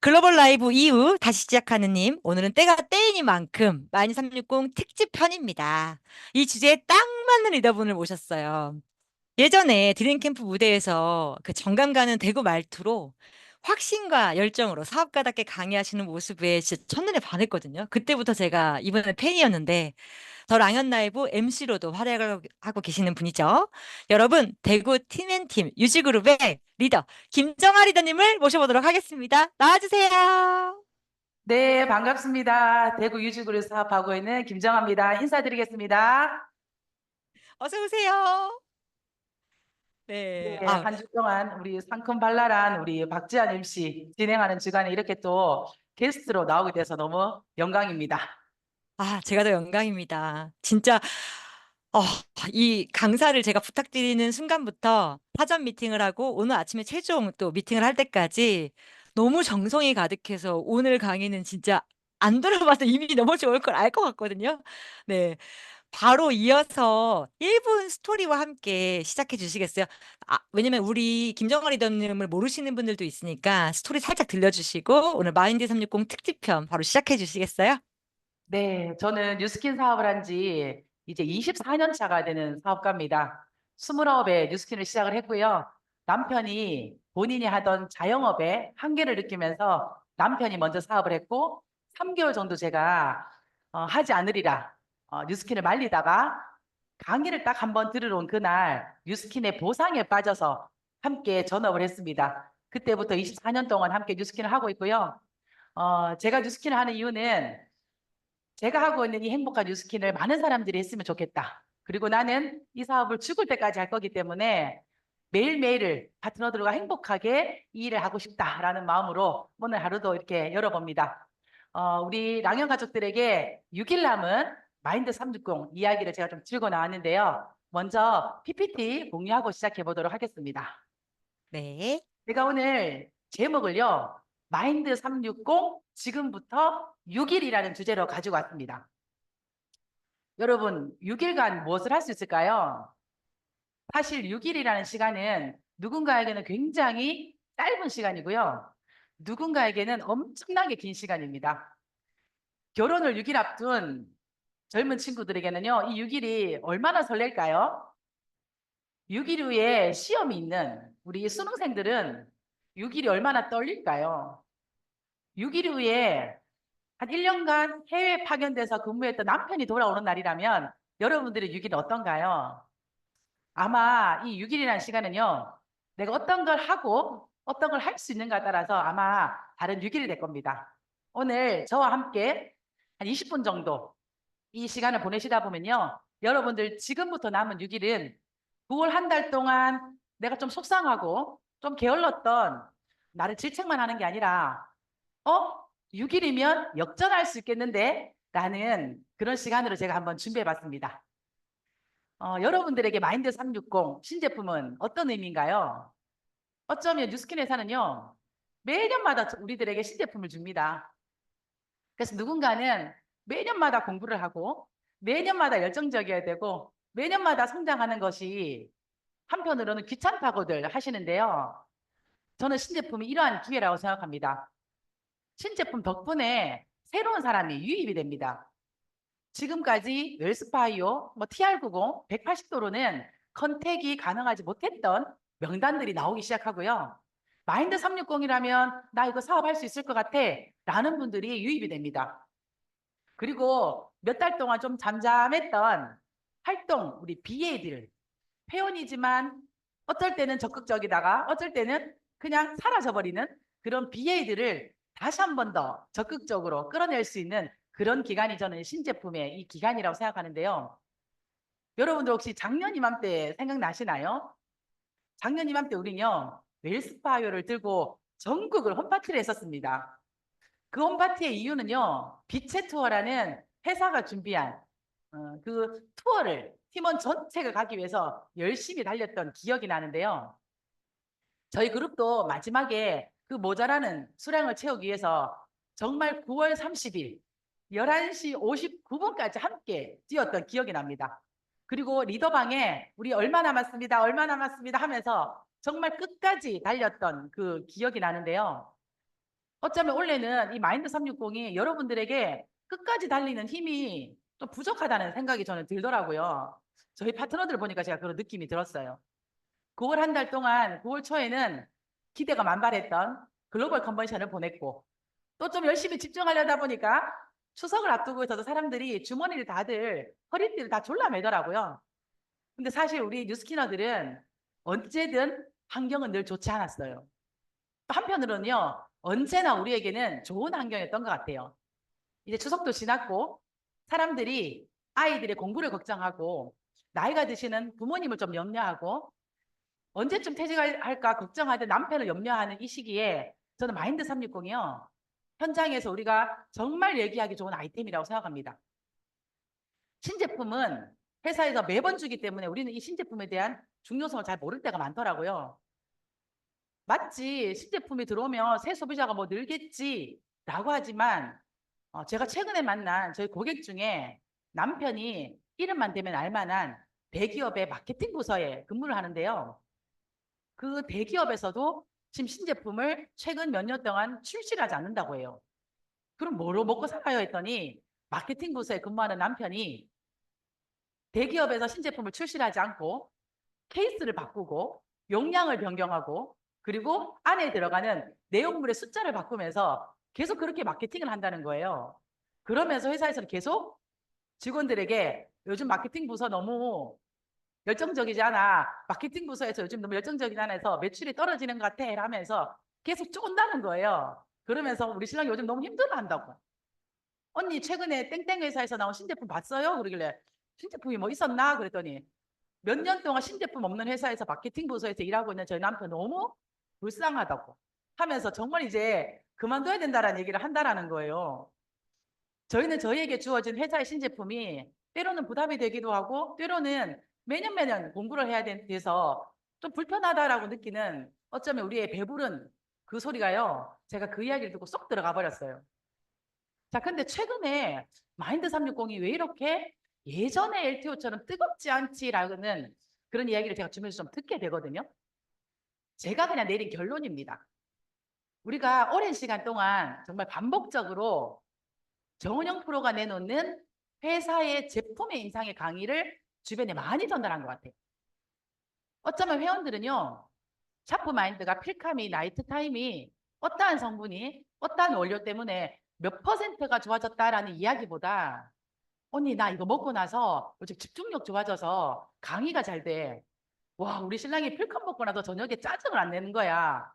[SPEAKER 1] 글로벌 라이브 이후 다시 시작하는 님, 오늘은 때가 때이니만큼 마이너 360 특집 편입니다. 이 주제에 딱 맞는 리더분을 모셨어요. 예전에 드림캠프 무대에서 그 정감 가는 대구 말투로 확신과 열정으로 사업가답게 강의하시는 모습에 진짜 첫눈에 반했거든요. 그때부터 제가 이분의 팬이었는데 더 랑연 라이브 MC로도 활약을 하고 계시는 분이죠. 여러분, 대구 팀앤팀 유지그룹의 리더 김정아 리더님을 모셔보도록 하겠습니다. 나와주세요.
[SPEAKER 9] 네, 반갑습니다. 대구 유지구를 사업하고 있는 김정아입니다. 인사드리겠습니다.
[SPEAKER 1] 어서 오세요. 네.
[SPEAKER 9] 네, 한 주 동안 우리 상큼발랄한 우리 박지한 MC 진행하는 주간에 이렇게 또 게스트로 나오게 돼서 너무 영광입니다.
[SPEAKER 1] 제가 더 영광입니다. 진짜 어, 이 강사를 제가 부탁드리는 순간부터 사전 미팅을 하고 오늘 아침에 최종 또 미팅을 할 때까지 너무 정성이 가득해서 오늘 강의는 진짜 안 들어봐도 이미 너무 좋을 걸 알 것 같거든요. 네. 바로 이어서 1분 스토리와 함께 시작해 주시겠어요? 왜냐면 우리 김정아 리더님을 모르시는 분들도 있으니까 스토리 살짝 들려주시고 오늘 마인드 360 특집편 바로 시작해 주시겠어요?
[SPEAKER 9] 네, 저는 뉴스킨 사업을 한 지 이제 24년 차가 되는 사업가입니다. 29에 뉴스킨을 시작을 했고요. 남편이 본인이 하던 자영업에 한계를 느끼면서 남편이 먼저 사업을 했고 3개월 정도 제가 하지 않으리라 뉴스킨을 말리다가 강의를 딱 한 번 들으러 온 그날 뉴스킨의 보상에 빠져서 함께 전업을 했습니다. 그때부터 24년 동안 함께 뉴스킨을 하고 있고요. 제가 뉴스킨을 하는 이유는 제가 하고 있는 이 행복한 뉴스킨을 많은 사람들이 했으면 좋겠다. 그리고 나는 이 사업을 죽을 때까지 할 거기 때문에 매일매일을 파트너들과 행복하게 이 일을 하고 싶다라는 마음으로 오늘 하루도 이렇게 열어봅니다. 우리 랑연 가족들에게 6일 남은 마인드 360 이야기를 제가 좀 들고 나왔는데요. 먼저 PPT 공유하고 시작해 보도록 하겠습니다.
[SPEAKER 1] 네.
[SPEAKER 9] 제가 오늘 제목을요. 마인드 360 지금부터 6일이라는 주제로 가지고 왔습니다. 여러분 6일간 무엇을 할 수 있을까요? 사실 6일이라는 시간은 누군가에게는 굉장히 짧은 시간이고요. 누군가에게는 엄청나게 긴 시간입니다. 결혼을 6일 앞둔 젊은 친구들에게는요. 이 6일이 얼마나 설렐까요? 6일 후에 시험이 있는 우리 수능생들은 6일이 얼마나 떨릴까요? 6일 후에 한 1년간 해외 파견돼서 근무했던 남편이 돌아오는 날이라면 여러분들의 6일은 어떤가요? 아마 이 6일이라는 시간은요. 내가 어떤 걸 하고 어떤 걸 할 수 있는가에 따라서 아마 다른 6일이 될 겁니다. 오늘 저와 함께 한 20분 정도 이 시간을 보내시다 보면요. 여러분들 지금부터 남은 6일은 9월 한 달 동안 내가 좀 속상하고 좀 게을렀던 나를 질책만 하는 게 아니라 6일이면 역전할 수 있겠는데 라는 그런 시간으로 제가 한번 준비해 봤습니다. 여러분들에게 마인드 360 신제품은 어떤 의미인가요? 어쩌면 뉴스킨 회사는요. 매년마다 우리들에게 신제품을 줍니다. 그래서 누군가는 매년마다 공부를 하고 매년마다 열정적이어야 되고 매년마다 성장하는 것이 한편으로는 귀찮다고들 하시는데요. 저는 신제품이 이러한 기회라고 생각합니다. 신제품 덕분에 새로운 사람이 유입이 됩니다. 지금까지 웰스파이오, TR90, 180도로는 컨택이 가능하지 못했던 명단들이 나오기 시작하고요. 마인드 360이라면 나 이거 사업할 수 있을 것 같아 라는 분들이 유입이 됩니다. 그리고 몇 달 동안 좀 잠잠했던 활동, 우리 BA들, 회원이지만 어쩔 때는 적극적이다가 어쩔 때는 그냥 사라져버리는 그런 BA들을 다시 한 번 더 적극적으로 끌어낼 수 있는 그런 기간이 저는 신제품의 이 기간이라고 생각하는데요. 여러분들 혹시 작년 이맘때 생각나시나요? 작년 이맘때 우리는요. 웰스파이어를 들고 전국을 홈파티를 했었습니다. 그 홈파티의 이유는요. 빛의 투어라는 회사가 준비한 그 투어를 팀원 전체가 가기 위해서 열심히 달렸던 기억이 나는데요. 저희 그룹도 마지막에 그 모자라는 수량을 채우기 위해서 정말 9월 30일 11시 59분까지 함께 뛰었던 기억이 납니다. 그리고 리더방에 우리 얼마 남았습니다. 얼마 남았습니다 하면서 정말 끝까지 달렸던 그 기억이 나는데요. 어쩌면 원래는 이 마인드 360이 여러분들에게 끝까지 달리는 힘이 좀 부족하다는 생각이 저는 들더라고요. 저희 파트너들 보니까 제가 그런 느낌이 들었어요. 9월 한 달 동안 9월 초에는 기대가 만발했던 글로벌 컨벤션을 보냈고 또 좀 열심히 집중하려다 보니까 추석을 앞두고 있어서 사람들이 주머니를 다들 허리띠를 다 졸라매더라고요. 근데 사실 우리 뉴스키너들은 언제든 환경은 늘 좋지 않았어요. 또 한편으로는요, 언제나 우리에게는 좋은 환경이었던 것 같아요. 이제 추석도 지났고 사람들이 아이들의 공부를 걱정하고 나이가 드시는 부모님을 좀 염려하고 언제쯤 퇴직할까 걱정하던 남편을 염려하는 이 시기에 저는 마인드 360이요. 현장에서 우리가 정말 얘기하기 좋은 아이템이라고 생각합니다. 신제품은 회사에서 매번 주기 때문에 우리는 이 신제품에 대한 중요성을 잘 모를 때가 많더라고요. 맞지. 신제품이 들어오면 새 소비자가 뭐 늘겠지라고 하지만 제가 최근에 만난 저희 고객 중에 남편이 이름만 대면 알만한 대기업의 마케팅 부서에 근무를 하는데요. 그 대기업에서도 지금 신제품을 최근 몇 년 동안 출시를 하지 않는다고 해요. 그럼 뭐로 먹고 살아요 했더니 마케팅 부서에 근무하는 남편이 대기업에서 신제품을 출시를 하지 않고 케이스를 바꾸고 용량을 변경하고 그리고 안에 들어가는 내용물의 숫자를 바꾸면서 계속 그렇게 마케팅을 한다는 거예요. 그러면서 회사에서는 계속 직원들에게 요즘 마케팅 부서 너무 열정적이지 않아. 마케팅 부서에서 요즘 너무 열정적이지 않아 해서 매출이 떨어지는 것 같아 하면서 계속 쫀다는 거예요. 그러면서 우리 신랑이 요즘 너무 힘들어한다고. 언니 최근에 땡땡 회사에서 나온 신제품 봤어요? 그러길래 신제품이 뭐 있었나? 그랬더니 몇 년 동안 신제품 없는 회사에서 마케팅 부서에서 일하고 있는 저희 남편 너무 불쌍하다고 하면서 정말 이제 그만둬야 된다라는 얘기를 한다라는 거예요. 저희는 저희에게 주어진 회사의 신제품이 때로는 부담이 되기도 하고 때로는 매년 공부를 해야 돼서 좀 불편하다라고 느끼는 어쩌면 우리의 배부른 그 소리가요. 제가 그 이야기를 듣고 쏙 들어가 버렸어요. 자, 근데 최근에 마인드 360이 왜 이렇게 예전의 LTO처럼 뜨겁지 않지라는 그런 이야기를 제가 주변에서 좀 듣게 되거든요. 제가 그냥 내린 결론입니다. 우리가 오랜 시간 동안 정말 반복적으로 정은영 프로가 내놓는 회사의 제품의 인상의 강의를 주변에 많이 전달한 것 같아요. 어쩌면 회원들은요. 샤프 마인드가 필카미, 나이트 타임이 어떠한 성분이 어떠한 원료 때문에 몇 퍼센트가 좋아졌다라는 이야기보다 언니 나 이거 먹고 나서 요즘 집중력 좋아져서 강의가 잘 돼. 와 우리 신랑이 필카 먹고 나서 저녁에 짜증을 안 내는 거야.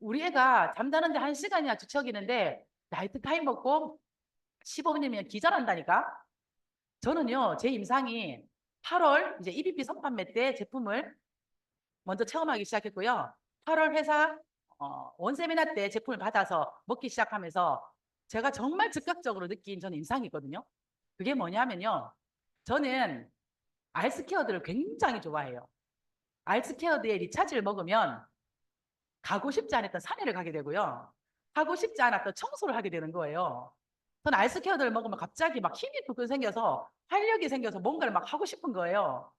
[SPEAKER 9] 우리 애가 잠자는데 1시간이나 뒤척이는데 나이트 타임 먹고 15분이면 기절한다니까. 저는요 제 임상이 8월 이제 EBP 선판매 때 제품을 먼저 체험하기 시작했고요. 8월 회사 원세미나 때 제품을 받아서 먹기 시작하면서 제가 정말 즉각적으로 느낀 저는 임상이거든요. 그게 뭐냐면요. 저는 알스케어드를 굉장히 좋아해요. 알스케어드의 리차지를 먹으면 가고 싶지 않았던 산에를 가게 되고요. 하고 싶지 않았던 청소를 하게 되는 거예요. 저는 알스케어드를 먹으면 갑자기 막 힘이 불끈 생겨서 활력이 생겨서 뭔가를 막 하고 싶은 거예요.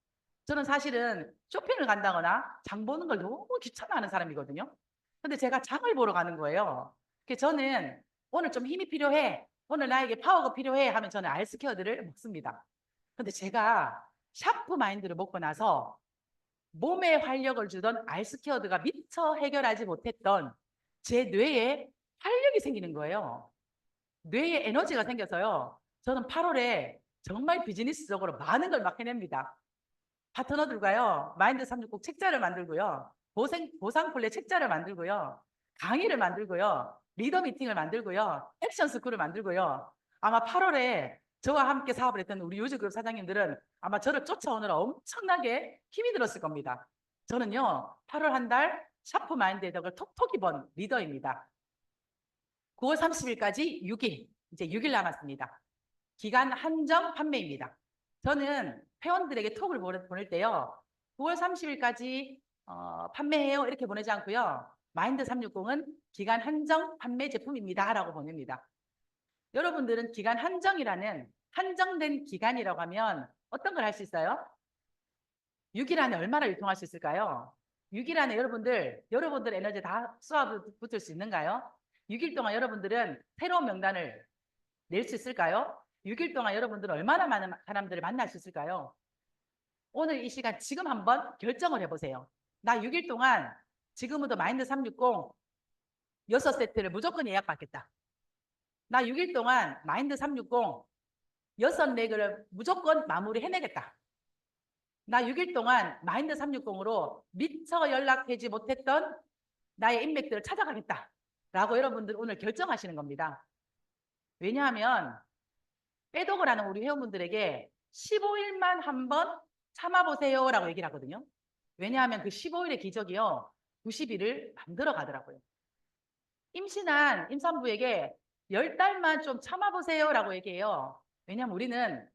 [SPEAKER 9] 저는 사실은 쇼핑을 간다거나 장 보는 걸 너무 귀찮아하는 사람이거든요. 근데 제가 장을 보러 가는 거예요. 그래서 저는 오늘 좀 힘이 필요해. 오늘 나에게 파워가 필요해 하면 저는 알스케어드를 먹습니다. 근데 제가 샤프 마인드를 먹고 나서 몸에 활력을 주던 알스케어드가 미처 해결하지 못했던 제 뇌에 활력이 생기는 거예요. 뇌에 에너지가 생겨서요. 저는 8월에 정말 비즈니스적으로 많은 걸 막 해냅니다. 파트너들과요. 마인드 360 책자를 만들고요. 보상 플레이 책자를 만들고요. 강의를 만들고요. 리더 미팅을 만들고요. 액션 스쿨을 만들고요. 아마 8월에 저와 함께 사업을 했던 우리 유즈그룹 사장님들은 아마 저를 쫓아오느라 엄청나게 힘이 들었을 겁니다. 저는요. 8월 한 달 샤프 마인드의 덕을 톡톡히 번 리더입니다. 9월 30일까지 6일, 이제 6일 남았습니다. 기간 한정 판매입니다. 저는 회원들에게 톡을 보낼 때요. 9월 30일까지 판매해요 이렇게 보내지 않고요. 마인드 360은 기간 한정 판매 제품입니다 라고 보냅니다. 여러분들은 기간 한정이라는 한정된 기간이라고 하면 어떤 걸 할 수 있어요? 6일 안에 얼마나 유통할 수 있을까요? 6일 안에 여러분들 에너지 다 쏘아 붙을 수 있는가요? 6일 동안 여러분들은 새로운 명단을 낼 수 있을까요? 6일 동안 여러분들은 얼마나 많은 사람들을 만날 수 있을까요? 오늘 이 시간 지금 한번 결정을 해보세요. 나 6일 동안 지금부터 마인드 360 6세트를 무조건 예약받겠다. 나 6일 동안 마인드 360 6레그를 무조건 마무리 해내겠다. 나 6일 동안 마인드 360으로 미처 연락되지 못했던 나의 인맥들을 찾아가겠다. 라고 여러분들 오늘 결정하시는 겁니다. 왜냐하면 빼독을 하는 우리 회원분들에게 15일만 한번 참아보세요 라고 얘기를 하거든요. 왜냐하면 그 15일의 기적이요 90일을 만들어 가더라고요. 임신한 임산부에게 10달만 좀 참아보세요 라고 얘기해요. 왜냐하면 우리는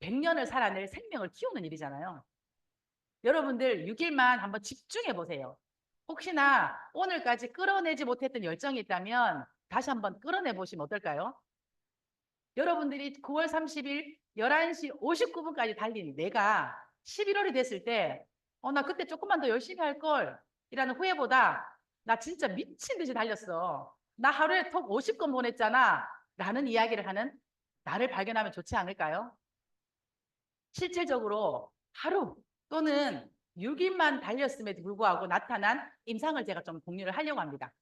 [SPEAKER 9] 100년을 살아낼 생명을 키우는 일이잖아요. 여러분들 6일만 한번 집중해 보세요. 혹시나 오늘까지 끌어내지 못했던 열정이 있다면 다시 한번 끌어내 보시면 어떨까요? 여러분들이 9월 30일 11시 59분까지 달린 내가 11월이 됐을 때 나 그때 조금만 더 열심히 할 걸 이라는 후회보다 나 진짜 미친 듯이 달렸어. 나 하루에 톡 50건 보냈잖아. 라는 이야기를 하는 나를 발견하면 좋지 않을까요? 실질적으로 하루 또는 6일만 달렸음에도 불구하고 나타난 임상을 제가 좀 공유를 하려고 합니다.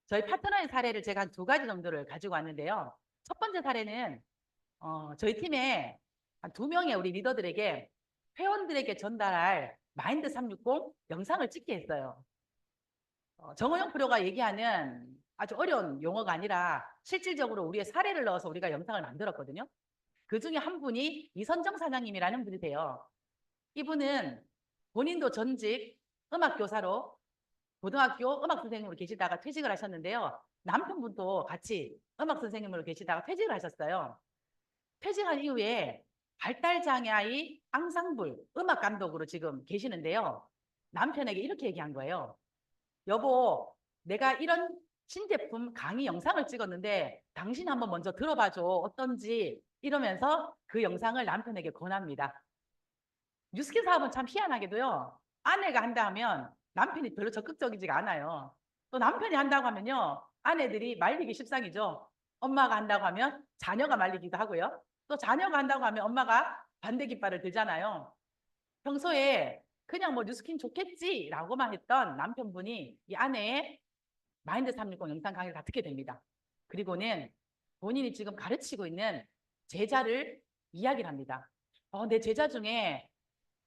[SPEAKER 9] 저희 파트너의 사례를 제가 한 2가지 정도를 가지고 왔는데요. 첫 번째 사례는 저희 팀에 한 2명의 우리 리더들에게 회원들에게 전달할 마인드 360 영상을 찍게 했어요. 정호영 프로가 얘기하는 아주 어려운 용어가 아니라 실질적으로 우리의 사례를 넣어서 우리가 영상을 만들었거든요. 그 중에 한 분이 이선정 사장님이라는 분이세요. 이분은 본인도 전직 음악교사로 고등학교 음악선생님으로 계시다가 퇴직을 하셨는데요. 남편분도 같이 음악선생님으로 계시다가 퇴직을 하셨어요. 퇴직한 이후에 발달장애 아이 앙상블 음악 감독으로 지금 계시는데요. 남편에게 이렇게 얘기한 거예요. 여보, 내가 이런 신제품 강의 영상을 찍었는데 당신 한번 먼저 들어봐줘. 어떤지 이러면서 그 영상을 남편에게 권합니다. 뉴스킨 사업은 참 희한하게도요. 아내가 한다 하면 남편이 별로 적극적이지가 않아요. 또 남편이 한다고 하면요. 아내들이 말리기 십상이죠. 엄마가 한다고 하면 자녀가 말리기도 하고요. 또 자녀가 한다고 하면 엄마가 반대 깃발을 들잖아요. 평소에 그냥 뭐 뉴스킨 좋겠지 라고만 했던 남편분이 이 아내의 마인드 360 영상 강의를 다 듣게 됩니다. 그리고는 본인이 지금 가르치고 있는 제자를 이야기를 합니다. 내 제자 중에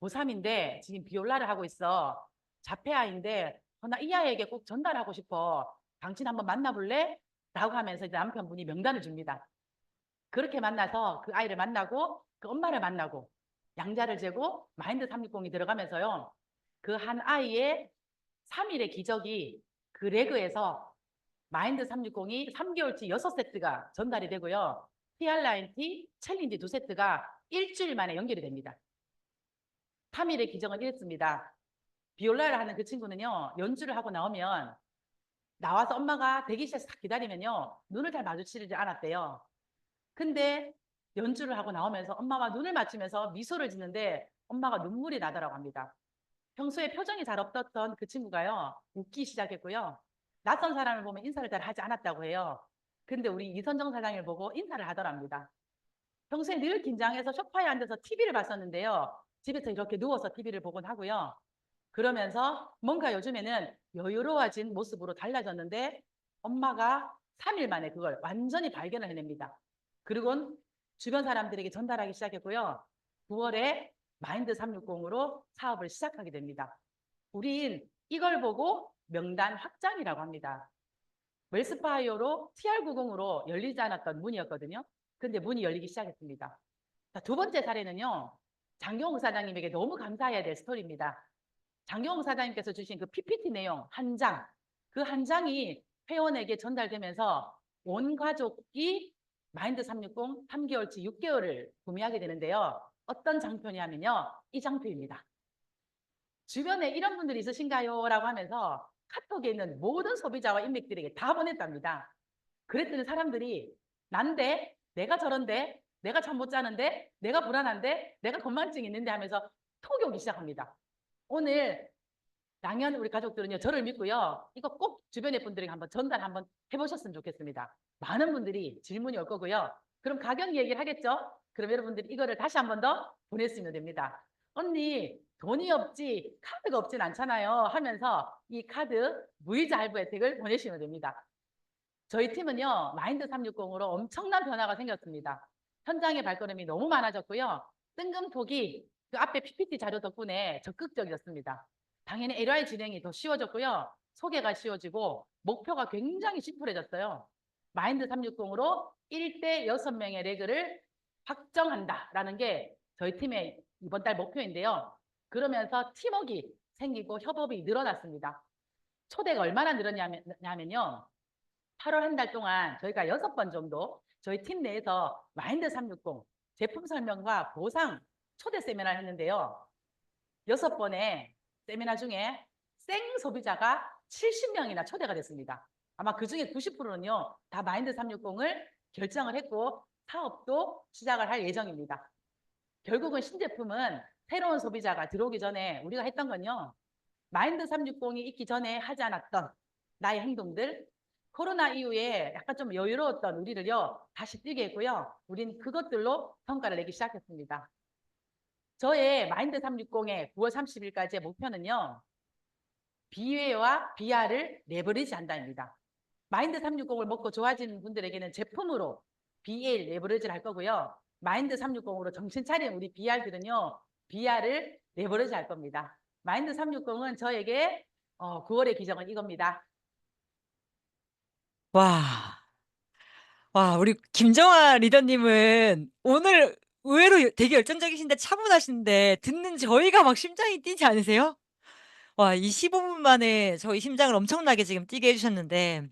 [SPEAKER 9] 고3인데 지금 비올라를 하고 있어. 자폐아인데 나 이 아이에게 꼭 전달하고 싶어. 당신 한번 만나볼래? 라고 하면서 이제 남편분이 명단을 줍니다. 그렇게 만나서 그 아이를 만나고 그 엄마를 만나고 양자를 재고 마인드 360이 들어가면서요. 그 한 아이의 3일의 기적이 그 레그에서 마인드 360이 3개월치 6세트가 전달이 되고요. TR라인T 챌린지 2세트가 일주일 만에 연결이 됩니다. 3일의 기적은 이랬습니다. 비올라를 하는 그 친구는요. 연주를 하고 나오면 나와서 엄마가 대기실에서 딱 기다리면요. 눈을 잘 마주치지 않았대요. 근데 연주를 하고 나오면서 엄마와 눈을 맞추면서 미소를 짓는데 엄마가 눈물이 나더라고 합니다. 평소에 표정이 잘 없었던 그 친구가요. 웃기 시작했고요. 낯선 사람을 보면 인사를 잘 하지 않았다고 해요. 근데 우리 이선정 사장님을 보고 인사를 하더랍니다. 평소에 늘 긴장해서 소파에 앉아서 TV를 봤었는데요. 집에서 이렇게 누워서 TV를 보곤 하고요. 그러면서 뭔가 요즘에는 여유로워진 모습으로 달라졌는데 엄마가 3일 만에 그걸 완전히 발견을 해냅니다. 그리고 주변 사람들에게 전달하기 시작했고요. 9월에 마인드 360으로 사업을 시작하게 됩니다. 우린 이걸 보고 명단 확장이라고 합니다. 웰스파이어로 TR90으로 열리지 않았던 문이었거든요. 근데 문이 열리기 시작했습니다. 자, 2번째 사례는요. 장경욱 사장님에게 너무 감사해야 될 스토리입니다. 장경욱 사장님께서 주신 그 PPT 내용 한 장, 그 한 장이 회원에게 전달되면서 온 가족이 마인드 360 3개월치 6개월을 구매하게 되는데요. 어떤 장표냐면요. 이 장표입니다. 주변에 이런 분들이 있으신가요? 라고 하면서 카톡에 있는 모든 소비자와 인맥들에게 다 보냈답니다. 그랬더니 사람들이 난데, 내가 저런데, 내가 잠 못 자는데, 내가 불안한데, 내가 건망증이 있는데 하면서 톡이 오기 시작합니다. 오늘 랑연 우리 가족들은요. 저를 믿고요. 이거 꼭 주변의 분들에게 한번 전달 한번 해보셨으면 좋겠습니다. 많은 분들이 질문이 올 거고요. 그럼 가격 얘기를 하겠죠? 그럼 여러분들이 이거를 다시 한 번 더 보내시면 됩니다. 언니 돈이 없지 카드가 없진 않잖아요 하면서 이 카드 무이자 할부 혜택을 보내시면 됩니다. 저희 팀은요, 마인드 360으로 엄청난 변화가 생겼습니다. 현장의 발걸음이 너무 많아졌고요. 뜬금포기, 그 앞에 PPT 자료 덕분에 적극적이었습니다. 당연히 LI 진행이 더 쉬워졌고요. 소개가 쉬워지고 목표가 굉장히 심플해졌어요. 마인드 360으로 1대 6명의 레그를 확정한다라는 게 저희 팀의 이번 달 목표인데요. 그러면서 팀워크가 생기고 협업이 늘어났습니다. 초대가 얼마나 늘었냐면요. 8월 한 달 동안 저희가 6번 정도 저희 팀 내에서 마인드 360 제품 설명과 보상 초대 세미나를 했는데요. 6번의 세미나 중에 생 소비자가 70명이나 초대가 됐습니다. 아마 그 중에 90%는요, 다 마인드 360을 결정을 했고 사업도 시작을 할 예정입니다. 결국은 신제품은 새로운 소비자가 들어오기 전에 우리가 했던 건요, 마인드 360이 있기 전에 하지 않았던 나의 행동들, 코로나 이후에 약간 좀 여유로웠던 우리를요, 다시 뛰게 했고요. 우린 그것들로 성과를 내기 시작했습니다. 저의 마인드 360의 9월 30일까지의 목표는요, BA와 BR을 레버리지 한다입니다. 마인드 360을 먹고 좋아지는 분들에게는 제품으로 BA 레버리지를 할 거고요. 마인드 360으로 정신 차린 우리 BR들은요, BR을 레버리지 할 겁니다. 마인드 360은 저에게 9월의 기적은 이겁니다.
[SPEAKER 1] 와, 와, 우리 김정아 리더님은 오늘 의외로 되게 열정적이신데 차분하신데 듣는 저희가 막 심장이 뛰지 않으세요? 와, 이 15분 만에 저희 심장을 엄청나게 지금 뛰게 해주셨는데,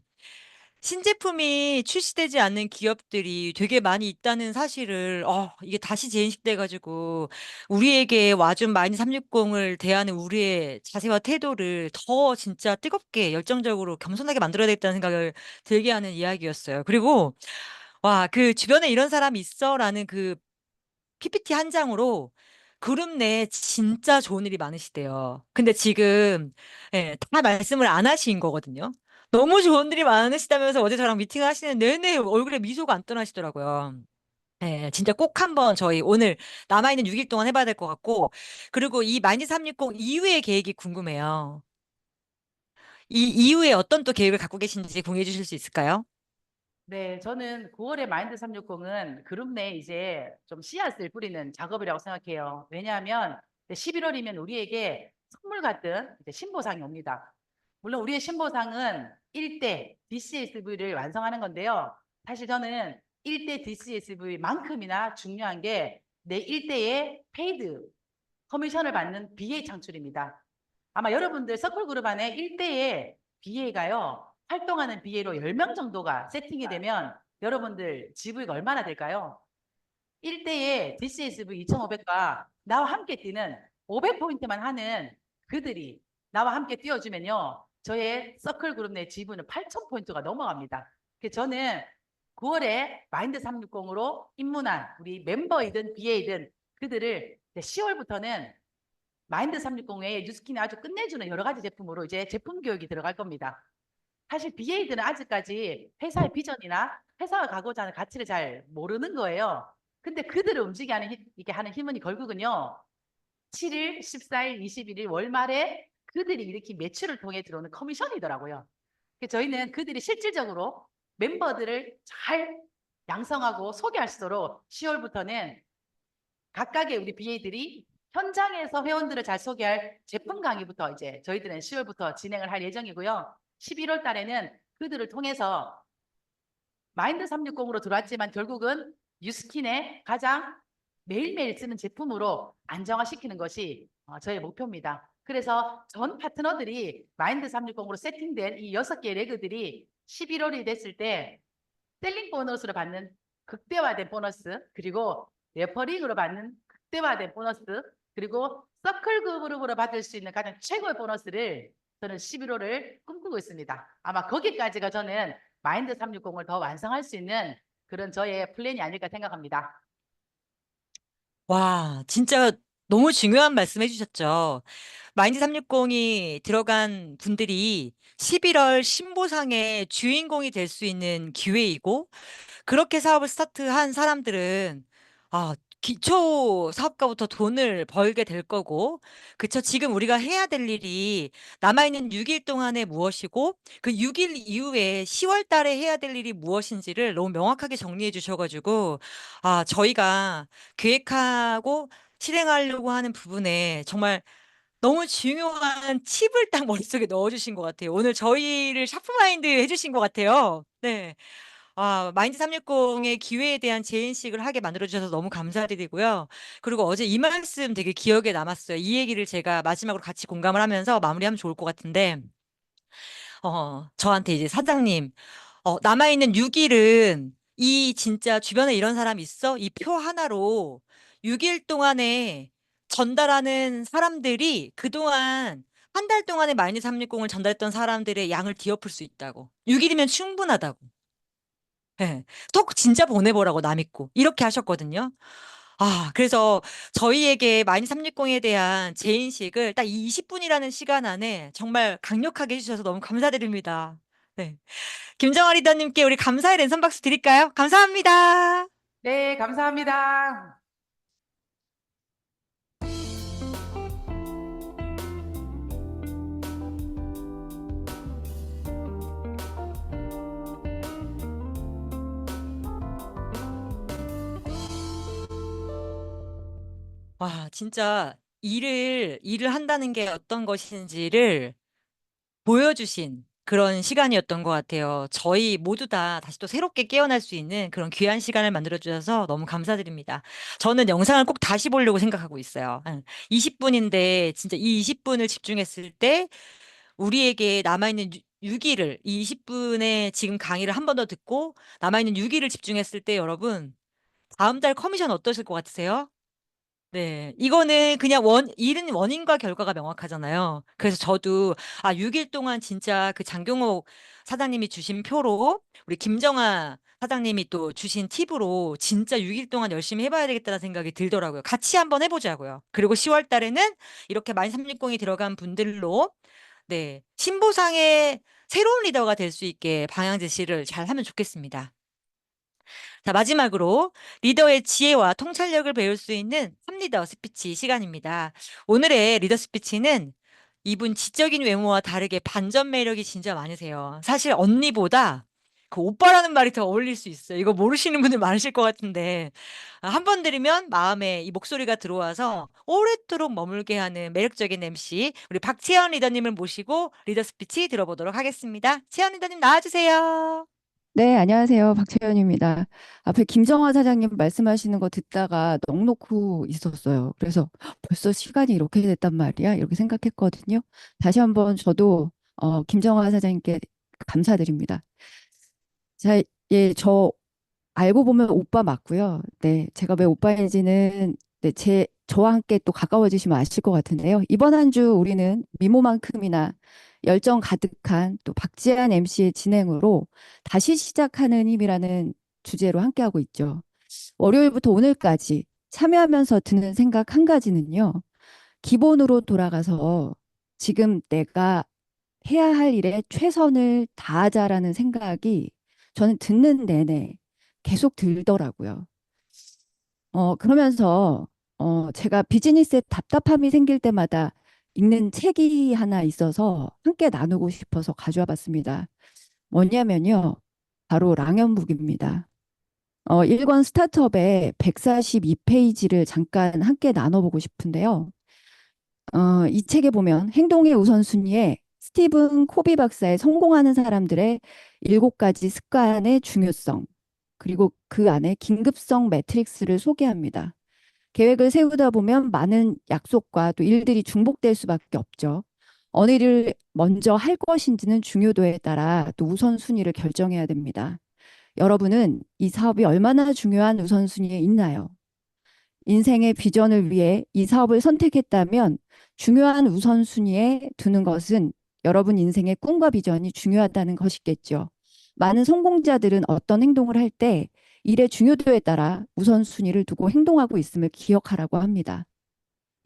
[SPEAKER 1] 신제품이 출시되지 않는 기업들이 되게 많이 있다는 사실을, 이게 다시 재인식돼가지고, 우리에게 와준 마이너 360을 대하는 우리의 자세와 태도를 더 진짜 뜨겁게, 열정적으로, 겸손하게 만들어야 되겠다는 생각을 들게 하는 이야기였어요. 그리고, 와, 그 주변에 이런 사람이 있어라는 그 PPT 한 장으로 그룹 내에 진짜 좋은 일이 많으시대요. 근데 지금 예, 다 말씀을 안 하신 거거든요. 너무 좋은 일이 많으시다면서 어제 저랑 미팅을 하시는 내내 얼굴에 미소가 안 떠나시더라고요. 예, 진짜 꼭 한번 저희 오늘 남아있는 6일 동안 해봐야 될 것 같고, 그리고 이 마이너스 360 이후의 계획이 궁금해요. 이 이후에 어떤 또 계획을 갖고 계신지 공유해 주실 수 있을까요?
[SPEAKER 9] 네, 저는 9월의 마인드 360은 그룹 내에 이제 좀 씨앗을 뿌리는 작업이라고 생각해요. 왜냐하면 11월이면 우리에게 선물 같은 이제 신보상이 옵니다. 물론 우리의 신보상은 1대 DCSV를 완성하는 건데요. 사실 저는 1대 DCSV만큼이나 중요한 게 내 1대의 페이드 커미션을 받는 BA 창출입니다. 아마 여러분들 서클그룹 안에 1대의 BA가요. 활동하는 BA로 10명 정도가 세팅이 되면 여러분들 GV가 얼마나 될까요? 1대의 DCSV 2500과 나와 함께 뛰는 500포인트만 하는 그들이 나와 함께 뛰어주면요. 저의 서클그룹 내 GV는 8000포인트가 넘어갑니다. 그래서 저는 9월에 마인드 360으로 입문한 우리 멤버이든 BA든 그들을 10월부터는 마인드 360 외에 뉴스킨이 아주 끝내주는 여러 가지 제품으로 이제 제품 교육이 들어갈 겁니다. 사실 BA들은 아직까지 회사의 비전이나 회사가 가고자 하는 가치를 잘 모르는 거예요. 근데 그들을 움직이게 하는 힘은 결국은요. 7일, 14일, 21일 월말에 그들이 일으킨 매출을 통해 들어오는 커미션이더라고요. 그래서 저희는 그들이 실질적으로 멤버들을 잘 양성하고 소개할 수 있도록 10월부터는 각각의 우리 BA들이 현장에서 회원들을 잘 소개할 제품 강의부터 이제 저희들은 10월부터 진행을 할 예정이고요. 11월 달에는 그들을 통해서 마인드 360으로 들어왔지만 결국은 뉴스킨의 가장 매일매일 쓰는 제품으로 안정화시키는 것이 저의 목표입니다. 그래서 전 파트너들이 마인드 360으로 세팅된 이 6개의 레그들이 11월이 됐을 때 셀링 보너스로 받는 극대화된 보너스, 그리고 레퍼링으로 받는 극대화된 보너스, 그리고 서클 그룹으로 받을 수 있는 가장 최고의 보너스를 저는 11월을 꿈꾸고 있습니다. 아마 거기까지가 저는 마인드 360을 더 완성할 수 있는 그런 저의 플랜이 아닐까 생각합니다.
[SPEAKER 1] 와, 진짜 너무 중요한 말씀 해주셨죠. 마인드 360이 들어간 분들이 11월 신보상의 주인공이 될 수 있는 기회이고, 그렇게 사업을 스타트한 사람들은, 아, 기초 사업가부터 돈을 벌게 될 거고, 그쵸? 지금 우리가 해야 될 일이 남아있는 6일 동안에 무엇이고, 그 6일 이후에 10월 달에 해야 될 일이 무엇인지를 너무 명확하게 정리해 주셔가지고, 저희가 계획하고 실행하려고 하는 부분에 정말 너무 중요한 팁을 딱 머릿속에 넣어주신 것 같아요. 오늘 저희를 샤프마인드 해주신 것 같아요. 네. 마인드 360의 기회에 대한 재인식을 하게 만들어주셔서 너무 감사드리고요. 그리고 어제 이 말씀 되게 기억에 남았어요. 이 얘기를 제가 마지막으로 같이 공감을 하면서 마무리하면 좋을 것 같은데, 저한테 이제 사장님, 남아있는 6일은 이 진짜 주변에 이런 사람 있어? 이 표 하나로 6일 동안에 전달하는 사람들이 그동안 한 달 동안에 마이너스 360을 전달했던 사람들의 양을 뒤엎을 수 있다고. 6일이면 충분하다고. 예. 톡 진짜 보내보라고 남 있고. 이렇게 하셨거든요. 그래서 저희에게 마이너스 360에 대한 재인식을 딱 이 20분이라는 시간 안에 정말 강력하게 해주셔서 너무 감사드립니다. 네. 김정아 리더님께 우리 감사의 랜선 박수 드릴까요? 감사합니다.
[SPEAKER 9] 네, 감사합니다.
[SPEAKER 1] 진짜 일을 한다는 게 어떤 것인지를 보여주신 그런 시간이었던 것 같아요. 저희 모두 다 다시 또 새롭게 깨어날 수 있는 그런 귀한 시간을 만들어주셔서 너무 감사드립니다. 저는 영상을 꼭 다시 보려고 생각하고 있어요. 20분인데 진짜 이 20분을 집중했을 때 우리에게 남아있는 6일을, 이 20분의 지금 강의를 한 번 더 듣고 남아있는 6일을 집중했을 때 여러분, 다음 달 커미션 어떠실 것 같으세요? 네, 이거는 그냥 일은 원인과 결과가 명확하잖아요. 그래서 저도 6일 동안 진짜 그 장경옥 사장님이 주신 표로 우리 김정아 사장님이 또 주신 팁으로 진짜 6일 동안 열심히 해봐야 되겠다는 생각이 들더라고요. 같이 한번 해보자고요. 그리고 10월 달에는 이렇게 마인 360이 들어간 분들로 네, 신보상의 새로운 리더가 될 수 있게 방향 제시를 잘 하면 좋겠습니다. 자, 마지막으로 리더의 지혜와 통찰력을 배울 수 있는 3리더 스피치 시간입니다. 오늘의 리더 스피치는 이분 지적인 외모와 다르게 반전 매력이 진짜 많으세요. 사실 언니보다 그 오빠라는 말이 더 어울릴 수 있어요. 이거 모르시는 분들 많으실 것 같은데 한 번 들으면 마음에 이 목소리가 들어와서 오랫도록 머물게 하는 매력적인 MC 우리 박채연 리더님을 모시고 리더 스피치 들어보도록 하겠습니다. 채연 리더님 나와주세요.
[SPEAKER 10] 네, 안녕하세요. 박채연입니다. 앞에 김정화 사장님 말씀하시는 거 듣다가 넋 놓고 있었어요. 그래서 벌써 시간이 이렇게 됐단 말이야? 이렇게 생각했거든요. 다시 한번 저도 김정화 사장님께 감사드립니다. 자, 예, 저 알고 보면 오빠 맞고요. 네, 제가 왜 오빠인지는 네, 저와 함께 또 가까워지시면 아실 것 같은데요. 이번 한 주 우리는 미모만큼이나 열정 가득한 또 박지한 MC의 진행으로 다시 시작하는 힘이라는 주제로 함께하고 있죠. 월요일부터 오늘까지 참여하면서 드는 생각 한 가지는요. 기본으로 돌아가서 지금 내가 해야 할 일에 최선을 다하자라는 생각이 저는 듣는 내내 계속 들더라고요. 그러면서 제가 비즈니스에 답답함이 생길 때마다 읽는 책이 하나 있어서 함께 나누고 싶어서 가져와 봤습니다. 뭐냐면요. 바로 랑연북입니다. 1권 스타트업의 142페이지를 잠깐 함께 나눠보고 싶은데요. 이 책에 보면 행동의 우선순위에 스티븐 코비 박사의 성공하는 사람들의 7가지 습관의 중요성, 그리고 그 안에 긴급성 매트릭스를 소개합니다. 계획을 세우다 보면 많은 약속과 또 일들이 중복될 수밖에 없죠. 어느 일을 먼저 할 것인지는 중요도에 따라 또 우선순위를 결정해야 됩니다. 여러분은 이 사업이 얼마나 중요한 우선순위에 있나요? 인생의 비전을 위해 이 사업을 선택했다면 중요한 우선순위에 두는 것은 여러분 인생의 꿈과 비전이 중요하다는 것이겠죠. 많은 성공자들은 어떤 행동을 할 때 일의 중요도에 따라 우선순위를 두고 행동하고 있음을 기억하라고 합니다.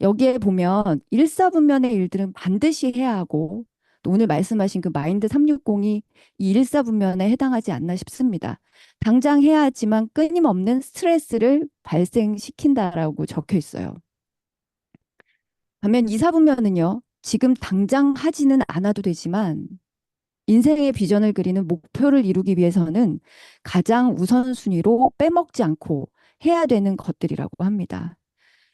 [SPEAKER 10] 여기에 보면 일사분면의 일들은 반드시 해야 하고 또 오늘 말씀하신 그 마인드 360이 이 일사분면에 해당하지 않나 싶습니다. 당장 해야 하지만 끊임없는 스트레스를 발생시킨다라고 적혀 있어요. 반면 이사분면은요, 지금 당장 하지는 않아도 되지만 인생의 비전을 그리는 목표를 이루기 위해서는 가장 우선순위로 빼먹지 않고 해야 되는 것들이라고 합니다.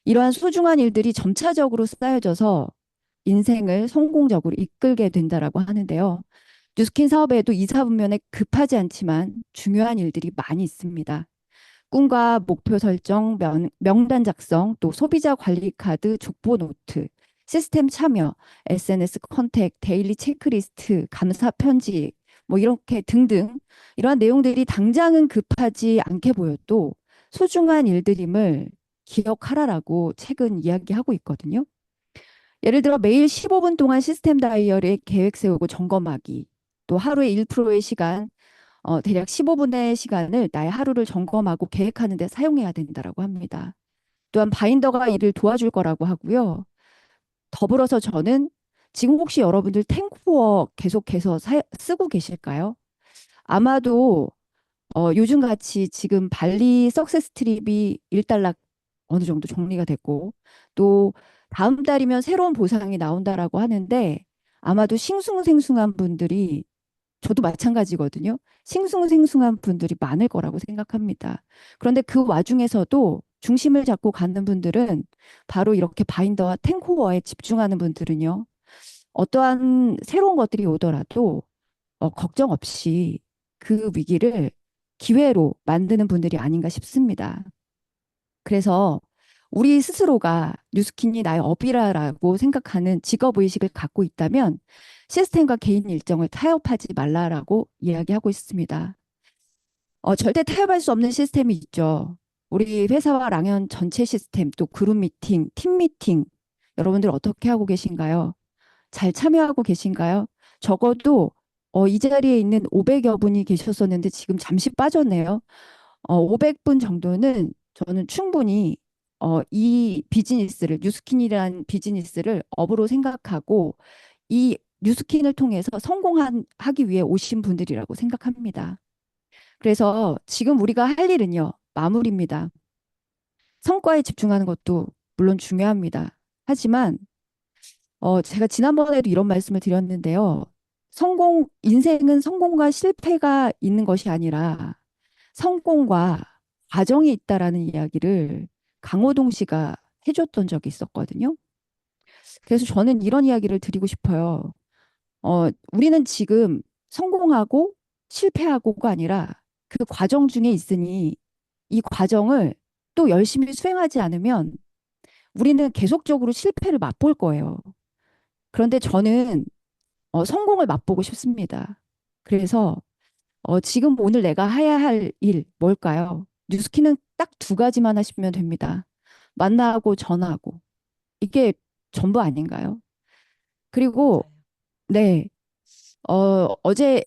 [SPEAKER 10] 이러한 소중한 일들이 점차적으로 쌓여져서 인생을 성공적으로 이끌게 된다라고 하는데요. 뉴스킨 사업에도 이사분면에 급하지 않지만 중요한 일들이 많이 있습니다. 꿈과 목표 설정, 명단 작성, 또 소비자 관리 카드, 족보 노트, 시스템 참여, SNS 컨택, 데일리 체크리스트, 감사 편지, 뭐 이렇게 등등 이러한 내용들이 당장은 급하지 않게 보여도 소중한 일들임을 기억하라라고 책은 이야기하고 있거든요. 예를 들어 매일 15분 동안 시스템 다이어리에 계획 세우고 점검하기, 또 하루에 1%의 시간, 대략 15분의 시간을 나의 하루를 점검하고 계획하는 데 사용해야 된다라고 합니다. 또한 바인더가 이를 도와줄 거라고 하고요. 더불어서 저는 지금 혹시 여러분들 탱크워크 계속해서 쓰고 계실까요? 아마도 요즘 같이 지금 발리 석세스 트립이 일단락 어느 정도 정리가 됐고 또 다음 달이면 새로운 보상이 나온다라고 하는데 아마도 싱숭생숭한 분들이 저도 마찬가지거든요. 싱숭생숭한 분들이 많을 거라고 생각합니다. 그런데 그 와중에서도 중심을 잡고 가는 분들은 바로 이렇게 바인더와 탱코어에 집중하는 분들은요. 어떠한 새로운 것들이 오더라도 걱정 없이 그 위기를 기회로 만드는 분들이 아닌가 싶습니다. 그래서 우리 스스로가 뉴스킨이 나의 업이라고 생각하는 직업의식을 갖고 있다면 시스템과 개인 일정을 타협하지 말라라고 이야기하고 있습니다. 절대 타협할 수 없는 시스템이 있죠. 우리 회사와 랑연 전체 시스템, 또 그룹 미팅, 팀 미팅, 여러분들 어떻게 하고 계신가요? 잘 참여하고 계신가요? 적어도 이 자리에 있는 500여 분이 계셨었는데 지금 잠시 빠졌네요. 500분 정도는 저는 충분히 이 비즈니스를, 뉴스킨이라는 비즈니스를 업으로 생각하고 이 뉴스킨을 통해서 성공하기 위해 오신 분들이라고 생각합니다. 그래서 지금 우리가 할 일은요, 마무리입니다. 성과에 집중하는 것도 물론 중요합니다. 하지만 제가 지난번에도 이런 말씀을 드렸는데요. 인생은 성공과 실패가 있는 것이 아니라 성공과 과정이 있다라는 이야기를 강호동 씨가 해줬던 적이 있었거든요. 그래서 저는 이런 이야기를 드리고 싶어요. 우리는 지금 성공하고 실패하고가 아니라 그 과정 중에 있으니 이 과정을 또 열심히 수행하지 않으면 우리는 계속적으로 실패를 맛볼 거예요. 그런데 저는 성공을 맛보고 싶습니다. 그래서 지금 오늘 내가 해야 할 일 뭘까요? 뉴스키는 딱 두 가지만 하시면 됩니다. 만나고 전화하고. 이게 전부 아닌가요? 그리고 네, 어제였죠.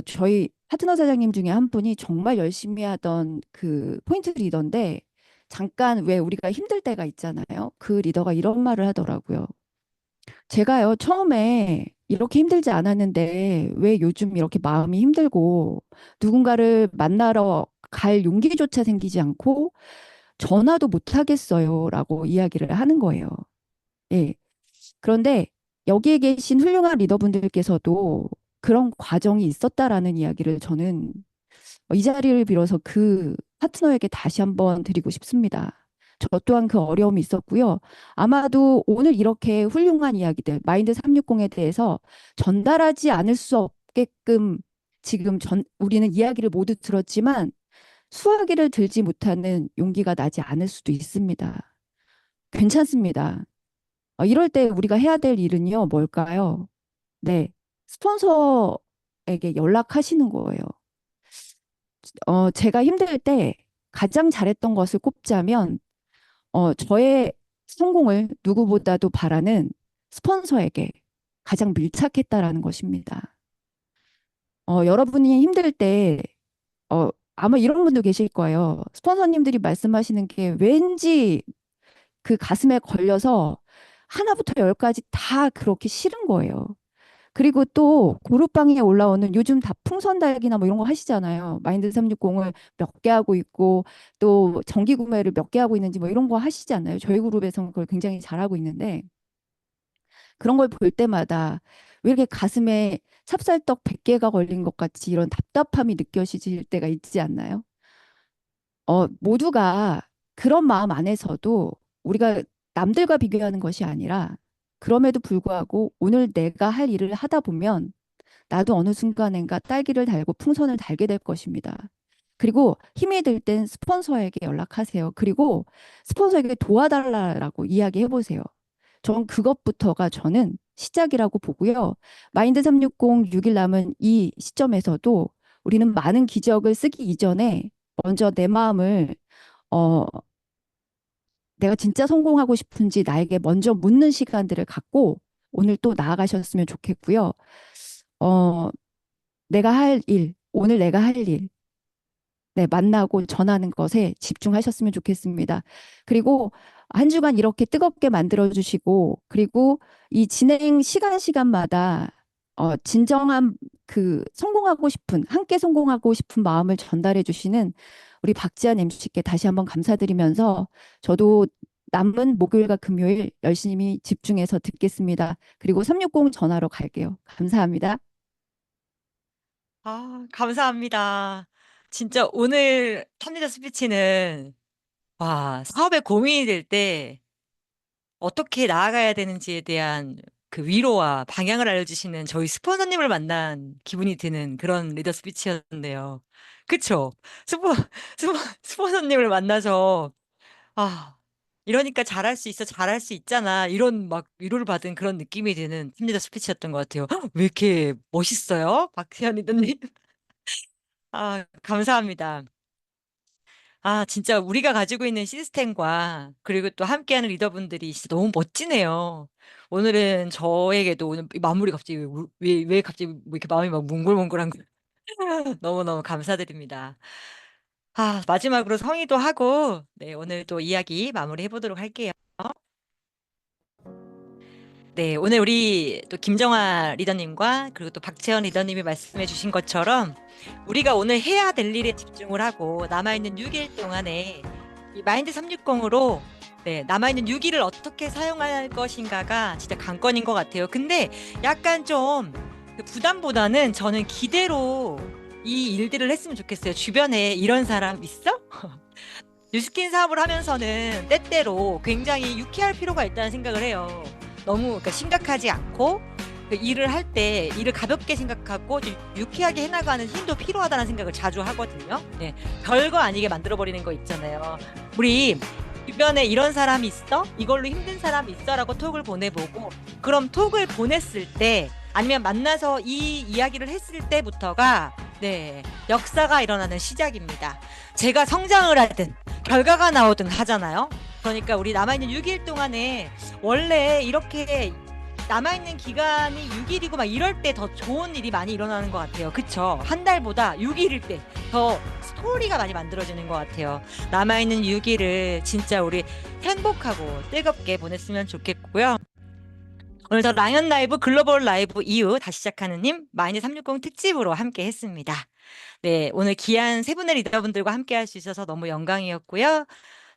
[SPEAKER 10] 저희 파트너 사장님 중에 한 분이 정말 열심히 하던 그 포인트 리더인데 잠깐 왜 우리가 힘들 때가 있잖아요. 그 리더가 이런 말을 하더라고요. 제가요, 처음에 이렇게 힘들지 않았는데 왜 요즘 이렇게 마음이 힘들고 누군가를 만나러 갈 용기조차 생기지 않고 전화도 못 하겠어요. 라고 이야기를 하는 거예요. 예. 그런데 여기에 계신 훌륭한 리더분들께서도 그런 과정이 있었다라는 이야기를 저는 이 자리를 빌어서 그 파트너에게 다시 한번 드리고 싶습니다. 저 또한 그 어려움이 있었고요. 아마도 오늘 이렇게 훌륭한 이야기들, 마인드 360에 대해서 전달하지 않을 수 없게끔 지금 우리는 이야기를 모두 들었지만 수화기를 들지 못하는 용기가 나지 않을 수도 있습니다. 괜찮습니다. 이럴 때 우리가 해야 될 일은요, 뭘까요? 네, 스폰서에게 연락하시는 거예요. 제가 힘들 때 가장 잘했던 것을 꼽자면, 저의 성공을 누구보다도 바라는 스폰서에게 가장 밀착했다라는 것입니다. 여러분이 힘들 때, 아마 이런 분도 계실 거예요. 스폰서님들이 말씀하시는 게 왠지 그 가슴에 걸려서 하나부터 열까지 다 그렇게 싫은 거예요. 그리고 또 그룹방에 올라오는 요즘 다 풍선 달기나 뭐 이런 거 하시잖아요. 마인드 360을 몇 개 하고 있고 또 정기 구매를 몇 개 하고 있는지 뭐 이런 거 하시잖아요. 저희 그룹에서는 그걸 굉장히 잘하고 있는데 그런 걸 볼 때마다 왜 이렇게 가슴에 찹쌀떡 100개가 걸린 것 같이 이런 답답함이 느껴지실 때가 있지 않나요? 모두가 그런 마음 안에서도 우리가 남들과 비교하는 것이 아니라 그럼에도 불구하고 오늘 내가 할 일을 하다 보면 나도 어느 순간엔가 딸기를 달고 풍선을 달게 될 것입니다. 그리고 힘이 들 땐 스폰서에게 연락하세요. 그리고 스폰서에게 도와달라고 이야기해 보세요. 전 그것부터가 저는 시작이라고 보고요. 마인드 360 6일 남은 이 시점에서도 우리는 많은 기적을 쓰기 이전에 먼저 내 마음을 어, 내가 진짜 성공하고 싶은지 나에게 먼저 묻는 시간들을 갖고 오늘 또 나아가셨으면 좋겠고요. 어, 내가 할 일, 오늘 내가 할 일, 네, 만나고 전하는 것에 집중하셨으면 좋겠습니다. 그리고 한 주간 이렇게 뜨겁게 만들어주시고, 그리고 이 진행 시간마다 진정한 그 성공하고 싶은, 함께 성공하고 싶은 마음을 전달해 주시는 우리 박지한 MC께 다시 한번 감사드리면서 저도 남은 목요일과 금요일 열심히 집중해서 듣겠습니다. 그리고 360 전화로 갈게요. 감사합니다.
[SPEAKER 1] 감사합니다. 진짜 오늘 탑리더 스피치는 사업에 고민이 될 때 어떻게 나아가야 되는지에 대한 그 위로와 방향을 알려주시는 저희 스폰서님을 만난 기분이 드는 그런 리더 스피치였는데요. 그쵸? 스포, 스폰서님을 만나서, 아, 이러니까 잘할 수 있어, 잘할 수 있잖아. 이런 막 위로를 받은 그런 느낌이 드는 팀 리더 스피치였던 것 같아요. 헉, 왜 이렇게 멋있어요? 박세현 리더님. 감사합니다. 진짜 우리가 가지고 있는 시스템과 그리고 또 함께하는 리더분들이 진짜 너무 멋지네요. 오늘은 저에게도 오늘 이 마무리 갑자기 왜 갑자기 뭐 이렇게 마음이 막 몽글몽글한 거 너무너무 감사드립니다. 마지막으로 성의도 하고 네, 오늘 또 이야기 마무리해 보도록 할게요. 네, 오늘 우리 또 김정아 리더님과 그리고 또 박채원 리더님이 말씀해 주신 것처럼 우리가 오늘 해야 될 일에 집중을 하고 남아있는 6일 동안에 이 마인드 360으로 네, 남아있는 6일을 어떻게 사용할 것인가가 진짜 관건인 것 같아요. 근데 약간 좀그 부담보다는 저는 기대로 이 일들을 했으면 좋겠어요. 주변에 이런 사람 있어? 뉴스킨 사업을 하면서는 때때로 굉장히 유쾌할 필요가 있다는 생각을 해요. 너무 그러니까 심각하지 않고 그 일을 할 때 일을 가볍게 생각하고 좀 유쾌하게 해나가는 힘도 필요하다는 생각을 자주 하거든요. 네, 별거 아니게 만들어버리는 거 있잖아요. 우리 주변에 이런 사람이 있어? 이걸로 힘든 사람이 있어? 라고 톡을 보내보고 그럼 톡을 보냈을 때 아니면 만나서 이 이야기를 했을 때부터가 네, 역사가 일어나는 시작입니다. 제가 성장을 하든 결과가 나오든 하잖아요. 그러니까 우리 남아있는 6일 동안에 원래 이렇게 남아있는 기간이 6일이고 막 이럴 때 더 좋은 일이 많이 일어나는 것 같아요. 그쵸? 한 달보다 6일일 때 더 스토리가 많이 만들어지는 것 같아요. 남아있는 6일을 진짜 우리 행복하고 뜨겁게 보냈으면 좋겠고요. 오늘도 랑연 라이브 글로벌 라이브 이후 다시 시작하는 님 마이너스 360 특집으로 함께 했습니다. 네, 오늘 귀한 세 분의 리더분들과 함께 할 수 있어서 너무 영광이었고요.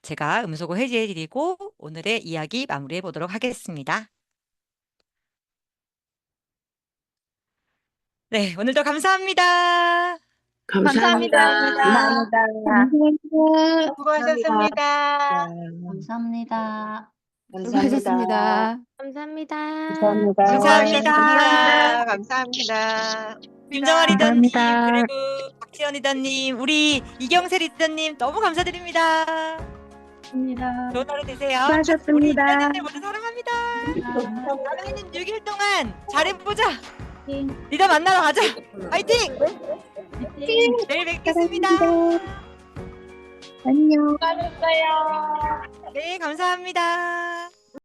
[SPEAKER 1] 제가 음소거 해제해드리고 오늘의 이야기 마무리해 보도록 하겠습니다. 네, 오늘도 감사합니다.
[SPEAKER 11] 감사합니다.
[SPEAKER 12] 수고하셨습니다.
[SPEAKER 11] 감사합니다.
[SPEAKER 10] 수고하셨습니다.
[SPEAKER 12] 감사합니다.
[SPEAKER 1] 감사합니다.
[SPEAKER 12] 감사합니다.
[SPEAKER 1] 김정아 리더님 그리고 박지연 리더님 우리 이경세 리더님 너무 감사드립니다. 좋은 하루 되세요.
[SPEAKER 11] 수고하셨습니다.
[SPEAKER 1] 우리 리더님들 모두 사랑합니다. 남아있는 6일 동안 잘해보자. 리더 만나러 가자. 화이팅! 내일 뵙겠습니다.
[SPEAKER 11] 안녕.
[SPEAKER 12] 수고하셨어요.
[SPEAKER 1] 네, 감사합니다.